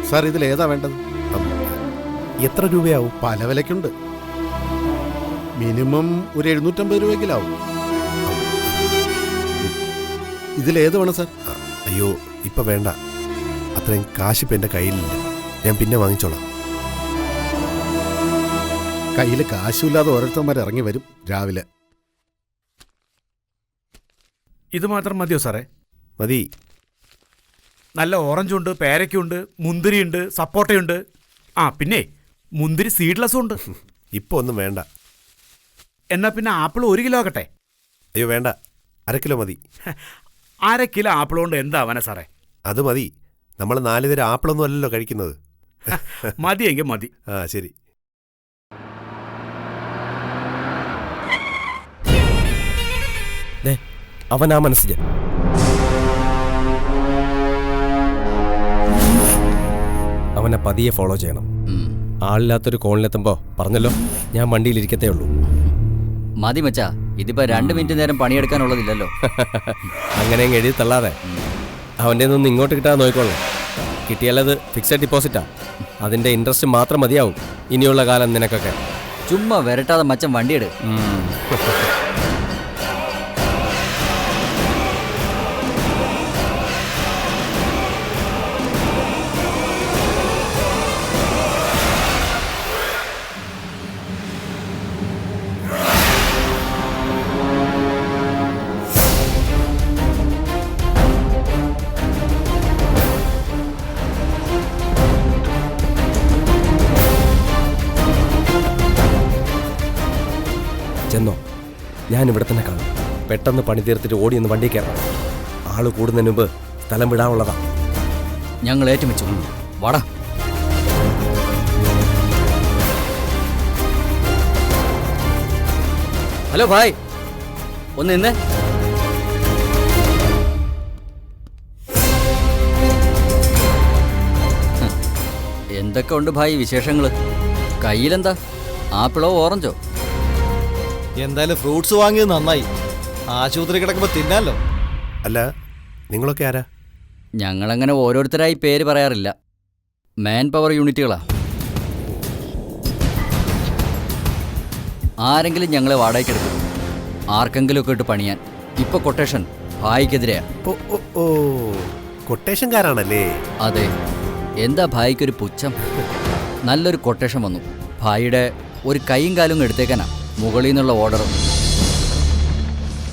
സാർ ഇതിലേതാ വേണ്ടത്? എത്ര രൂപയാവും? പല വിലയ്ക്കുണ്ട്. മിനിമം ഒരു 750 രൂപയെങ്കിലാവും. ഇതിലേത് വേണം സാർ? അയ്യോ, ഇപ്പൊ വേണ്ട. അത്രയും കാശിപ്പ് എൻ്റെ കയ്യിലില്ല. ഞാൻ പിന്നെ വാങ്ങിച്ചോളാം. കയ്യിൽ കാശുമില്ലാതെ ഓരോരുത്തന്മാർ ഇറങ്ങി വരും രാവിലെ. ഇത് മാത്രം മതിയോ സാറേ? മതി. നല്ല ഓറഞ്ചുണ്ട്, പേരയ്ക്കുണ്ട്, മുന്തിരിയുണ്ട്, സപ്പോട്ടയുണ്ട്. ആ പിന്നെ മുന്തിരി സീഡ്ലെസ്സും ഉണ്ട്. ഇപ്പൊ ഒന്നും വേണ്ട. എന്നാ പിന്നെ ആപ്പിൾ 1 കിലോ ആക്കട്ടെ? അയ്യോ വേണ്ട, 1/2 കിലോ മതി. 1/2 കിലോ ആപ്പിൾ കൊണ്ട് എന്താവാനാ സാറേ? അത് മതി. നമ്മൾ 4 തരം ആപ്പിളൊന്നും അല്ലല്ലോ കഴിക്കുന്നത്. മതിയെങ്കിൽ മതി. ആ ശരി. അവനാ മനസ്സിൽ അവനെ പതിയെ ഫോളോ ചെയ്യണം. ആളില്ലാത്തൊരു കോണിലെത്തുമ്പോ പറഞ്ഞല്ലോ, ഞാൻ വണ്ടിയിലിരിക്കത്തേ ഉള്ളൂ. മതി മച്ചാ, ഇതിപ്പോ 2 മിനിറ്റ് നേരം പണിയെടുക്കാനുള്ളതില്ലല്ലോ. അങ്ങനെ എഴുതി തള്ളാതെ അവൻ്റെ നിന്ന് ഇങ്ങോട്ട് കിട്ടാതെ നോക്കിക്കോളൂ. കിട്ടിയാലത് ഫിക്സഡ് ഡിപ്പോസിറ്റാ. അതിന്റെ ഇൻട്രസ്റ്റ് മാത്രം മതിയാവും ഇനിയുള്ള കാലം നിനക്കൊക്കെ. ചുമ്മാ വരട്ടാതെ മച്ചൻ വണ്ടിയെടു. ചെന്നോ, ഞാൻ ഇവിടെ തന്നെ കാണും. പെട്ടെന്ന് പണി തീർത്തിട്ട് ഓടിയൊന്ന് വണ്ടി കയറാം. ആള് കൂടുന്നതിന് മുമ്പ് സ്ഥലം വിടാനുള്ളതാ. ഞങ്ങൾ ഏറ്റുമിച്ചു. വാടാ. ഹലോ ഭായ്, ഒന്ന് നിന്നേ. എന്തൊക്കെ ഉണ്ട് ഭായ് വിശേഷങ്ങള്? കയ്യിലെന്താ? ആപ്പിളോ ഓറഞ്ചോ? എന്തായാലും ഫ്രൂട്ട്സ് വാങ്ങിയത് നന്നായി. ആശുപത്രി കിടക്കുമ്പോൾ തിന്നാലോ. അല്ല, നിങ്ങളൊക്കെ ആരാ? ഞങ്ങളങ്ങനെ ഓരോരുത്തരായി പേര് പറയാറില്ല. മാൻ പവർ യൂണിറ്റുകളാ. ആരെങ്കിലും ഞങ്ങളെ വാടകയ്ക്കെടുക്കും, ആർക്കെങ്കിലുമൊക്കെ ഇട്ട് പണിയാൻ. ഇപ്പൊ കൊട്ടേഷൻ ഭായിക്കെതിരെയാ. ഓ, കൊട്ടേഷൻകാരാണല്ലേ? അതെ. എന്താ ഭായിക്കൊരു പുച്ഛം? നല്ലൊരു കൊട്ടേഷൻ വന്നു. ഭായിയുടെ ഒരു കൈയും കാലും എടുത്തേക്കാനാ മുകളിൽ നിന്നുള്ള ഓർഡർ.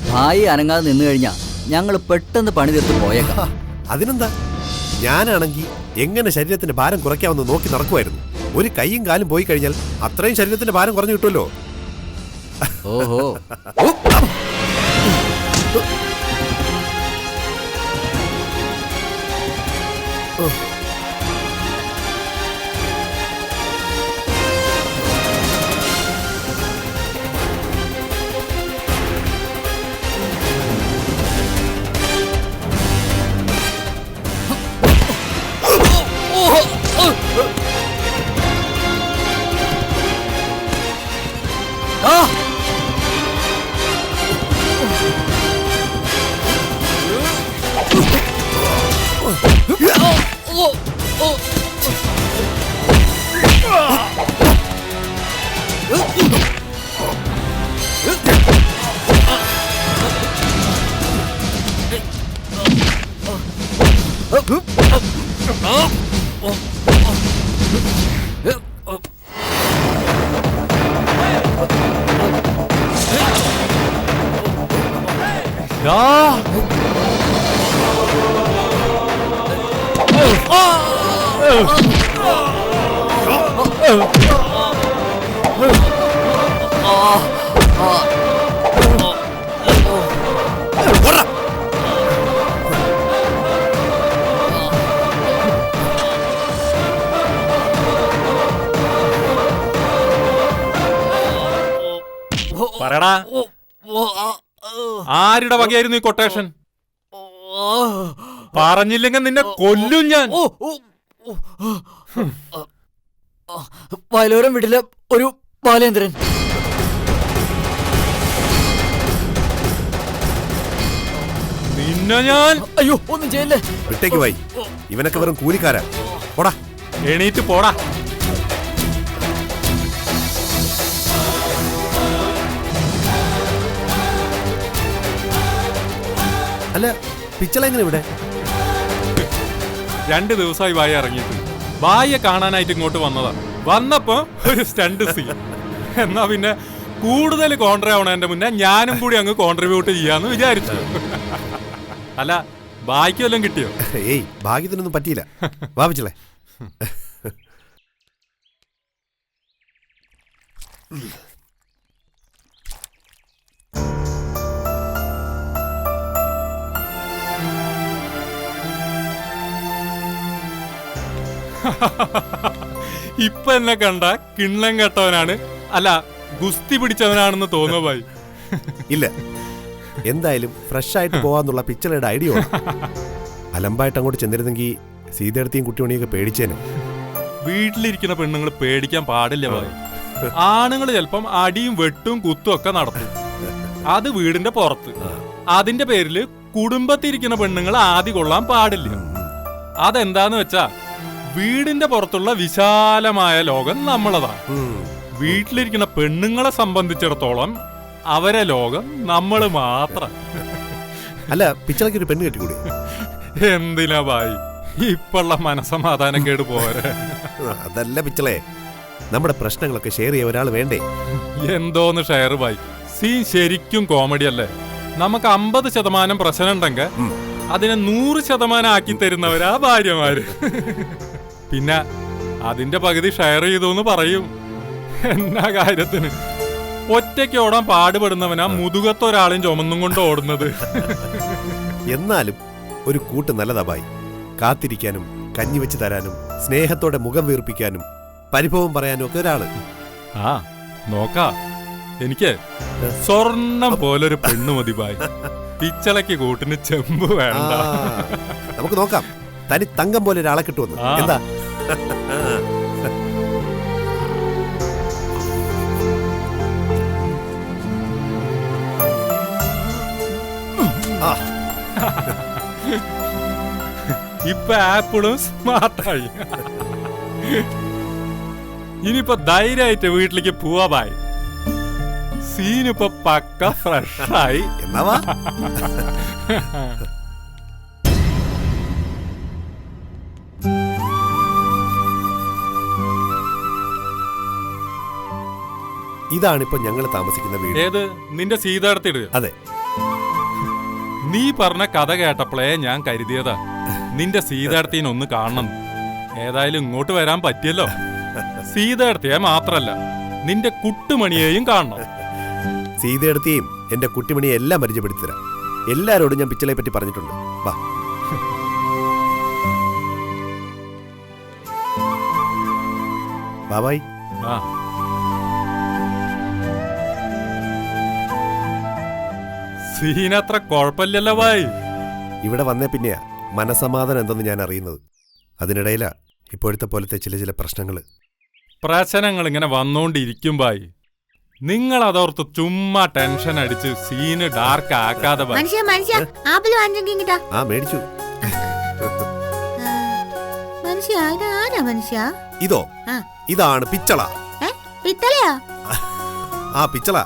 ഭായി അനങ്ങാതെ നിന്നു കഴിഞ്ഞാൽ ഞങ്ങൾ പെട്ടെന്ന് പണി തീർത്ത് പോയേക്കാം. അതിനെന്താ, ഞാനാണെങ്കിൽ എങ്ങനെ ശരീരത്തിന്റെ ഭാരം കുറയ്ക്കാമെന്ന് നോക്കി നടക്കുമായിരുന്നു. ഒരു കൈയും കാലും പോയി കഴിഞ്ഞാൽ അത്രയും ശരീരത്തിന്റെ ഭാരം കുറഞ്ഞു കിട്ടുമല്ലോ. ഓഹോ. പറയടാ, ആരുടെ വകയായിരുന്നു ഈ കൊട്ടേഷൻ? പറഞ്ഞില്ലെങ്കിൽ നിന്നെ കൊല്ലും ഞാൻ. വയലോരം വീട്ടിലെ ഒരു ബാലേന്ദ്രൻ. നിന്നെ ഞാൻ അയ്യോ ഒന്നും ചെയ്യല്ലേ. വിട്ടേക്ക് പോയി, ഇവനൊക്കെ വെറും കൂലിക്കാരാ. പോടാ, എണീറ്റ് പോടാ. അല്ല, പിച്ചള എങ്ങനെ ഇവിടെ? 2 ദിവസമായി വായ ഇറങ്ങിയിട്ട്. വായെ കാണാനായിട്ട് ഇങ്ങോട്ട് വന്നതാ. വന്നപ്പോ ഒരു സ്റ്റണ്ട് സീൻ. എന്നാ പിന്നെ കൂടുതൽ കോൺട്രി ആവണതിന്റെ മുന്നേ ഞാനും കൂടി അങ്ങ് കോൺട്രിബ്യൂട്ട് ചെയ്യാന്ന് വിചാരിച്ചു. അല്ല, ബാക്കി വല്ലതും കിട്ടിയോ? ഏയ്, ഭാഗ്യത്തിനൊന്നും പറ്റിയില്ല. വാപിച്ചളേ. ഇപ്പൊ എന്നെ കണ്ട കിണ്ണം കെട്ടവനാണ്, അല്ല ഗുസ്തി പിടിച്ചവനാണെന്ന് തോന്നുവായി. ഇല്ല, എന്തായാലും ഫ്രഷ് ആയിട്ട് പോവാന്നുള്ള പിച്ചളയുടെ ഐഡിയ അലമ്പായിട്ട് അങ്ങോട്ട് ചെന്നിരുന്നെങ്കിൽ സീതയെടുത്തിയും കുട്ടിമണിയൊക്കെ പേടിച്ചേനെ. വീട്ടിലിരിക്കുന്ന പെണ്ണുങ്ങൾ പേടിക്കാൻ പാടില്ല ഭായി. ആണുങ്ങൾ ചിലപ്പം അടിയും വെട്ടും കുത്തും ഒക്കെ നടത്തും. അത് വീടിന്റെ പുറത്ത്. അതിന്റെ പേരില് കുടുംബത്തിരിക്കുന്ന പെണ്ണുങ്ങൾ ആദ്യം കൊള്ളാൻ പാടില്ല. അതെന്താന്ന് വെച്ചാ വീടിന്റെ പുറത്തുള്ള വിശാലമായ ലോകം നമ്മളതാ. വീട്ടിലിരിക്കുന്ന പെണ്ണുങ്ങളെ സംബന്ധിച്ചിടത്തോളം അവരെ ലോകം നമ്മള് മാത്രം. അല്ല, പിച്ചളയ്ക്ക് ഒരു പെണ്ണ് കെട്ടിക്കൂടി? എന്തിനാ ഭായി, ഇപ്പുള്ള മനസമാധാനം കേട് പോരെ. അതല്ല പിച്ചളെ, നമ്മുടെ പ്രശ്നങ്ങളൊക്കെ ഷെയർ ചെയ്യാൻ ഒരാൾ വേണ്ടേ? എന്തോന്ന് ഷെയർ ഭായി, സീൻ ശരിക്കും കോമഡി അല്ലേ? നമുക്ക് 50% പ്രശ്നം ഉണ്ടെങ്കിൽ അതിനെ 100% ആക്കി തരുന്നവരാ ഭാര്യമാര്. പിന്നെ അതിന്റെ പകുതി ഷെയർ ചെയ്തു എന്ന് പറയും. എന്നാ കാര്യത്തിന്? ഒറ്റയ്ക്ക് ഓടാൻ പാടുപെടുന്നവനാ മുതുകത്തൊരാളെയും ചുമന്നും കൊണ്ട് ഓടുന്നത്. എന്നാലും ഒരു കൂട്ട് നല്ലതാ ബായി. കാത്തിരിക്കാനും കഞ്ഞി വെച്ച് തരാനും സ്നേഹത്തോടെ മുഖം വീർപ്പിക്കാനും പരിഭവം പറയാനും ഒക്കെ ഒരാള്. ആ നോക്കാ, എനിക്ക് സ്വർണം പോലൊരു പെണ്ണു മതി ബായി. പിച്ചളയ്ക്ക് കൂട്ടിന് ചെമ്പ് വേണ്ട. നമുക്ക് നോക്കാം, തനി തങ്കം പോലെ ഒരാളെ കിട്ടുമെന്ന്. എന്താ? ഇപ്പൊ ആപ്പിളും സ്മാർട്ടായി. ഇനിയിപ്പോ ധൈര്യമായിട്ട് വീട്ടിലേക്ക് പോവാ ബായ്. സീനിപ്പോ പക്ക ഫ്രഷായി. എന്നാവാ? ഇതാണിപ്പോ ഞങ്ങൾ താമസിക്കുന്ന വീട്. ഏത്? നിന്റെ സീത എടുത്തിടുക? അതെ. നീ പറഞ്ഞ കഥ കേട്ടപ്പോഴേ ഞാൻ കരുതിയതാ നിന്റെ സീതേടത്തിനെ ഒന്ന് കാണണം. ഏതായാലും ഇങ്ങോട്ട് വരാൻ പറ്റിയല്ലോ. സീതേടത്തിയെ മാത്രല്ല, നിന്റെ കുട്ടുമണിയെയും കാണണം. സീതയെടുത്തിയും എന്റെ കുട്ടിമണിയെ എല്ലാം പരിചയപ്പെടുത്തി തരാം. എല്ലാരോടും ഞാൻ പിച്ചളയെ പറ്റി പറഞ്ഞിട്ടുണ്ട്. വാ. ബാബായി. സീനത്ര കുഴപ്പമില്ലല്ലോ ബായ്. ഇവിടെ വന്നേ പിന്നെയാ മനസമാധാനം എന്തെന്ന് ഞാൻ അറിയുന്നത്. അതിനിടയിലാ ഇപ്പോഴത്തെ പോലത്തെ ചില പ്രശ്നങ്ങൾ ഇങ്ങനെ വന്നോണ്ടിരിക്കും ബായ്. നിങ്ങൾ അതോർത്ത് ചുമ്മാ ടെൻഷൻ അടിച്ച് സീന് ഡാർക്ക് ആക്കാതെ മേടിച്ചു. ഇതോ? ഇതാണ് പിച്ചള. ആ പിച്ചള.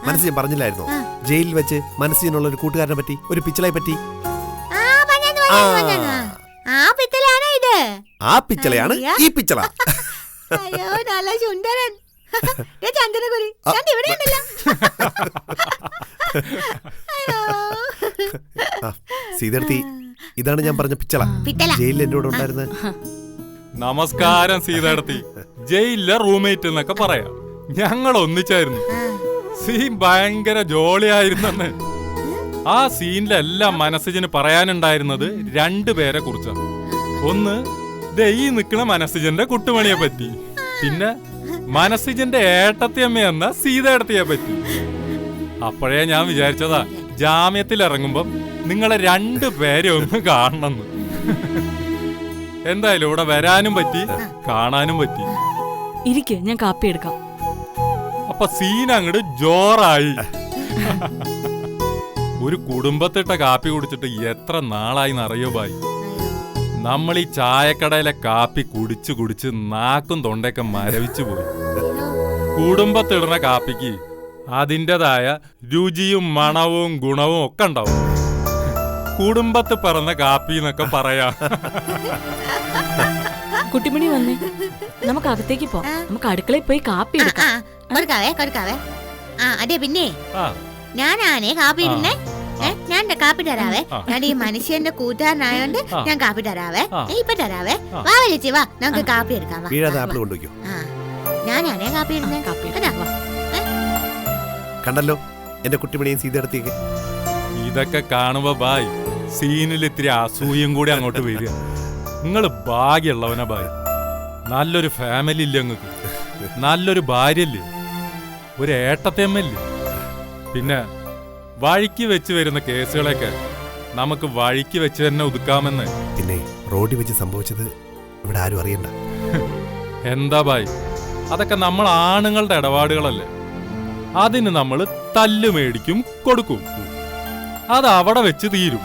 മനസ്സിൽ പറഞ്ഞില്ലായിരുന്നോ ജയിലിൽ വെച്ച് മനസ്സിനുള്ള ഒരു കൂട്ടുകാരനെ പറ്റി, ഒരു പിച്ചളയെ പറ്റി? ആ പിച്ചളയാണ് ഈ പിച്ചള. സീതർത്തി, ഇതാണ് ഞാൻ പറഞ്ഞ പിച്ചള. ജയിലിൽ എന്റെ കൂടെ ഉണ്ടായിരുന്നത്. നമസ്കാരം സീതേടത്തി. ജയിലിലെ റൂംമേറ്റ് എന്നൊക്കെ പറയാം. ഞങ്ങൾ ഒന്നിച്ചായിരുന്നു. സീൻ ഭയങ്കര ജോളിയായിരുന്നെന്ന്. ആ സീനിലെല്ലാം മനസ്സിന് പറയാനുണ്ടായിരുന്നത് 2 പേരെ കുറിച്ചാണ്. ഒന്ന് ഈ നിൽക്കുന്ന മനസ്സിജന്റെ കുട്ടുമണിയെ പറ്റി, പിന്നെ മനസ്സിജന്റെ ഏട്ടത്തിയമ്മ എന്ന സീതേടത്തിയെ പറ്റി. അപ്പോഴേ ഞാൻ വിചാരിച്ചതാ ജാമ്യത്തിൽ ഇറങ്ങുമ്പം നിങ്ങളെ 2 പേരെ ഒന്ന് കാണണമെന്ന്. എന്തായാലും ഇവിടെ വരാനും പറ്റി, കാണാനും പറ്റി. ഇരിക്ക്, ഞാൻ കാപ്പി എടുക്കാം. അപ്പൊ സീൻ അങ്ങോട്ട് ജോറായി. ഒരു കുടുംബത്തിട്ട കാപ്പി കുടിച്ചിട്ട് എത്ര നാളായി എന്നറിയോ ബായി? നമ്മൾ ഈ ചായക്കടയിലെ കാപ്പി കുടിച്ച് കുടിച്ച് നാക്കും തൊണ്ടയൊക്കെ മരവിച്ചു പോയി. കുടുംബത്തിടുന്ന കാപ്പിക്ക് അതിൻ്റെതായ രുചിയും മണവും ഗുണവും ഒക്കെ ഉണ്ടാവും. കുടുംബത്ത് പറഞ്ഞ കാപ്പി എന്നൊക്കെ പറയാം. കുട്ടിമണി വന്നേ, നമുക്ക് അകത്തേക്ക് പോ. നമുക്ക് അടുക്കളയിൽ പോയി കാപ്പി എടുക്കാം. കൊടുക്കാവേ. അതെ, പിന്നെ ഞാനാണേ കാപ്പി ഇടുന്നേ. ഞാൻ കാപ്പി തരാവേ. ഞാൻ ഈ മനുഷ്യന്റെ കൂട്ടുകാരനായോണ്ട് ഞാൻ കാപ്പി തരാവേ. ഇപ്പൊ തരാവേ. വാ വലിച്ചി വാ, നമുക്ക് കാപ്പി എടുക്കാം. ഞാനാണേ കാപ്പി ഇടുന്നേ. കണ്ടല്ലോ എന്റെ കുട്ടിമണിയും സീതേടത്തിയൊക്കെ. ഇതൊക്കെ കാണുമ്പോ ബായ് സീനിൽ ഇത്തിരി അസൂയം കൂടി അങ്ങോട്ട് വരിക. നിങ്ങള് ഭാഗ്യമുള്ളവനാ ബായ്. നല്ലൊരു ഫാമിലി ഇല്ല നിങ്ങൾക്ക്, നല്ലൊരു ഭാര്യല്ലേ, ഒരു ഏട്ടത്തേമ്മല്ലേ. പിന്നെ വഴിക്ക് വെച്ച് വരുന്ന കേസുകളൊക്കെ നമുക്ക് വഴിക്ക് വെച്ച് തന്നെ ഒതുക്കാമെന്ന്. പിന്നെ റോഡിൽ വെച്ച് സംഭവിച്ചത് ഇവിടെ ആരും അറിയണ്ട. എന്താ ബായ്, അതൊക്കെ നമ്മൾ ആണുങ്ങളുടെ ഇടപാടുകളല്ലേ. അതിന് നമ്മൾ തല്ലു മേടിക്കും, കൊടുക്കും. അത് അവിടെ വെച്ച് തീരും.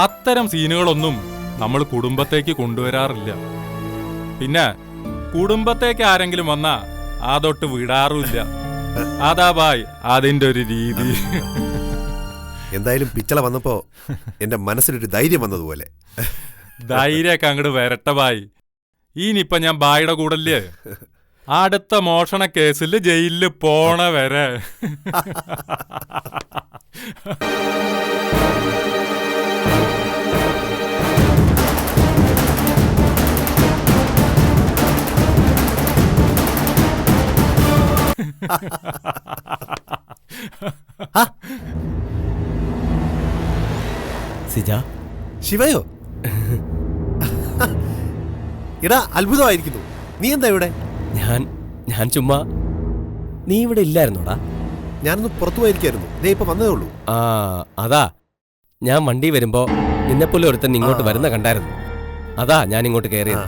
അത്തരം സീനുകളൊന്നും നമ്മൾ കുടുംബത്തേക്ക് കൊണ്ടുവരാറില്ല. പിന്നെ കുടുംബത്തേക്ക് ആരെങ്കിലും വന്നാ അതൊട്ട് വിടാറുമില്ല. അതാ ബായ് അതിന്റെ ഒരു രീതി. എന്തായാലും പിച്ചള വന്നപ്പോ എന്റെ മനസ്സിലൊരു ധൈര്യം വന്നതുപോലെ. ധൈര്യമൊക്കെ അങ്ങോട്ട് വരട്ടെ ബായ്. ഇനിയിപ്പൊ ഞാൻ ബായിയുടെ കൂടല്ലേ അടുത്ത മോഷണ കേസിൽ ജയിലിൽ പോണ വരെ. സിജ, ശിവയോ? ഇടാ, അത്ഭുതമായിരിക്കുന്നു. നീ എന്താ ഇവിടെ? ഞാൻ ചുമ്മാ. നീ ഇവിടെ ഇല്ലായിരുന്നോടാ? ഞാനൊന്ന് പുറത്തു പോയിരിക്കായിരുന്നു. ദേ ഇപ്പൊ വന്നതേ ഉള്ളൂ. അതാ ഞാൻ വണ്ടി വരുമ്പോ നിന്നെപ്പോലെ ഒരുത്തൻ ഇങ്ങോട്ട് വരുന്ന കണ്ടായിരുന്നു. അതാ ഞാൻ ഇങ്ങോട്ട് കയറിയത്.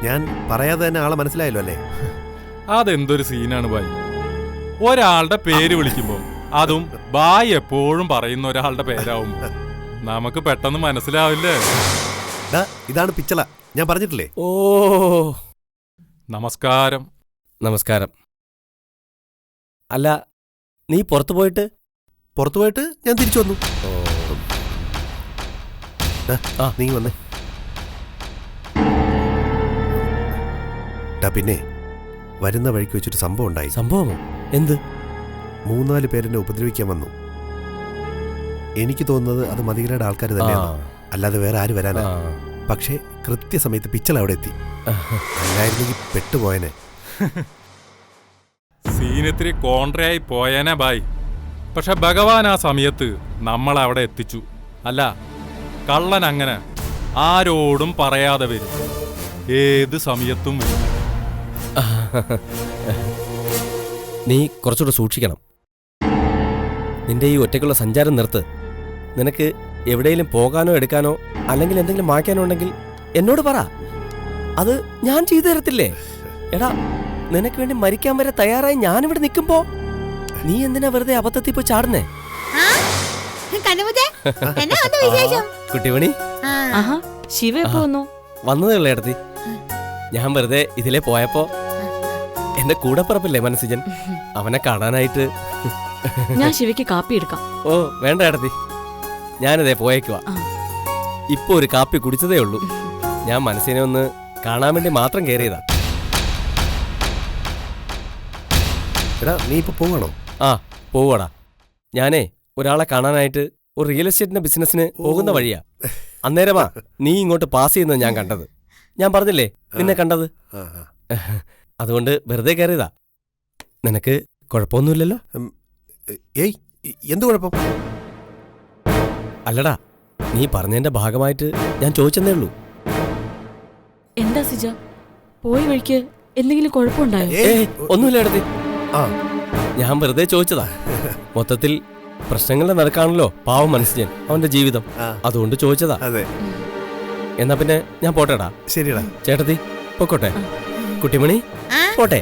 ഞാൻ പറയാതെ തന്നെ ആളെ മനസ്സിലായല്ലോ അല്ലേ? അതെന്തൊരു സീനാണ് ബായ്. ഒരാളുടെ പേര് വിളിക്കുമ്പോ അതും ബായ് എപ്പോഴും പറയുന്ന ഒരാളുടെ പേരാവുമ്പോ നമുക്ക് പെട്ടെന്ന് മനസ്സിലാവില്ലേ? ഇതാണ് പിച്ചള, ഞാൻ പറഞ്ഞിട്ടില്ലേ? ഓ, നമസ്കാരം. നമസ്കാരം. അല്ല, നീ പുറത്തു പോയിട്ട് ഞാൻ തിരിച്ചു വന്നു. നീ വന്നേ. പിന്നെ വരുന്ന വഴിക്ക് വെച്ചൊരു സംഭവം ഉണ്ടായി. സംഭവമോ? എന്ത്? 3-4 പേരെന്നെ ഉപദ്രവിക്കാൻ വന്നു. എനിക്ക് തോന്നുന്നത് അത് മതികരയുടെ ആൾക്കാർ തന്നെയാണ്, അല്ലാതെ വേറെ ആര് വരാനാ. പക്ഷേ കൃത്യസമയത്ത് പിച്ചള അവിടെ എത്തി. അല്ലായിരുന്നെങ്കിൽ പെട്ടുപോയനെ. സീനത്തിരി കോൺട്രയായി പോയേനെ ബായ്. പക്ഷെ ഭഗവാൻ ആ സമയത്ത് നമ്മളവിടെ എത്തിച്ചു. അല്ല, കള്ളൻ അങ്ങനെ ആരോടും പറയാതെ വരും, ഏത് സമയത്തും വരും. നീ കുറച്ചുകൂടെ സൂക്ഷിക്കണം. നിന്റെ ഈ ഒറ്റയ്ക്കുള്ള സഞ്ചാരം നിർത്ത്. നിനക്ക് എവിടെയെങ്കിലും പോകാനോ എടുക്കാനോ അല്ലെങ്കിൽ എന്തെങ്കിലും മായ്ക്കാനോ ഉണ്ടെങ്കിൽ എന്നോട് പറ. അത് ഞാൻ ചെയ്തു തരത്തില്ലേ? എടാ, നിനക്ക് വേണ്ടി മരിക്കാൻ വരെ തയ്യാറായി ഞാനിവിടെ നിൽക്കുമ്പോ നീ എന്തിനാ വെറുതെ അബദ്ധത്തിൽ പോയി ചാടുന്നേ? കുട്ടിമണി, ശിവ വന്നതേ ഉള്ളേ ഇടത്തി. ഞാൻ വെറുതെ ഇതിലെ പോയപ്പോ എന്റെ കൂടെ പറപ്പില്ലേ മനസ്സിജൻ, അവനെ കാണാനായിട്ട്. ഞാൻ ശിവയ്ക്ക് കാപ്പി എടുക്കാം. ഓ വേണ്ട ഇടത്തി, ഞാനിതേ പോയേക്കുവാ. ഇപ്പൊ ഒരു കാപ്പി കുടിച്ചതേ ഉള്ളൂ. ഞാൻ മനസ്സിനെ ഒന്ന് കാണാൻ വേണ്ടി മാത്രം കയറിയതാ. നീ ഇപ്പൊ പോകണോ? ആ, പോവാടാ. ഞാനേ ഒരാളെ കാണാനായിട്ട് ഒരു റിയൽ എസ്റ്റേറ്റിന്റെ ബിസിനസിന് പോകുന്ന വഴിയാ. അന്നേരമാ നീ ഇങ്ങോട്ട് പാസ് ചെയ്യുന്നത് ഞാൻ കണ്ടത്. ഞാൻ പറഞ്ഞില്ലേ നിന്നെ കണ്ടത്. അതുകൊണ്ട് വെറുതെ കയറിയതാ. നിനക്ക് കുഴപ്പമൊന്നുമില്ലല്ലോ? ഏയ് എന്ത് കുഴപ്പം? അല്ലടാ, നീ പറഞ്ഞതിന്റെ ഭാഗമായിട്ട് ഞാൻ ചോദിച്ചെന്നേ ഉള്ളൂ. എന്താ സിജ, പോയി വഴിക്ക് എന്തെങ്കിലും കുഴപ്പമുണ്ടായോ? ഒന്നുമില്ല എടുത്തി. ഞാൻ വെറുതെ ചോദിച്ചതാ. മൊത്തത്തിൽ പ്രശ്നങ്ങളുടെ നടക്കാണല്ലോ പാവം മനുഷ്യൻ, അവന്റെ ജീവിതം. അതുകൊണ്ട് ചോദിച്ചതാ. എന്നാ പിന്നെ ഞാൻ പോട്ടെടാ. ശരിടാ ചേട്ടത്തി പൊക്കോട്ടെ. കുട്ടിമണി പോട്ടെ.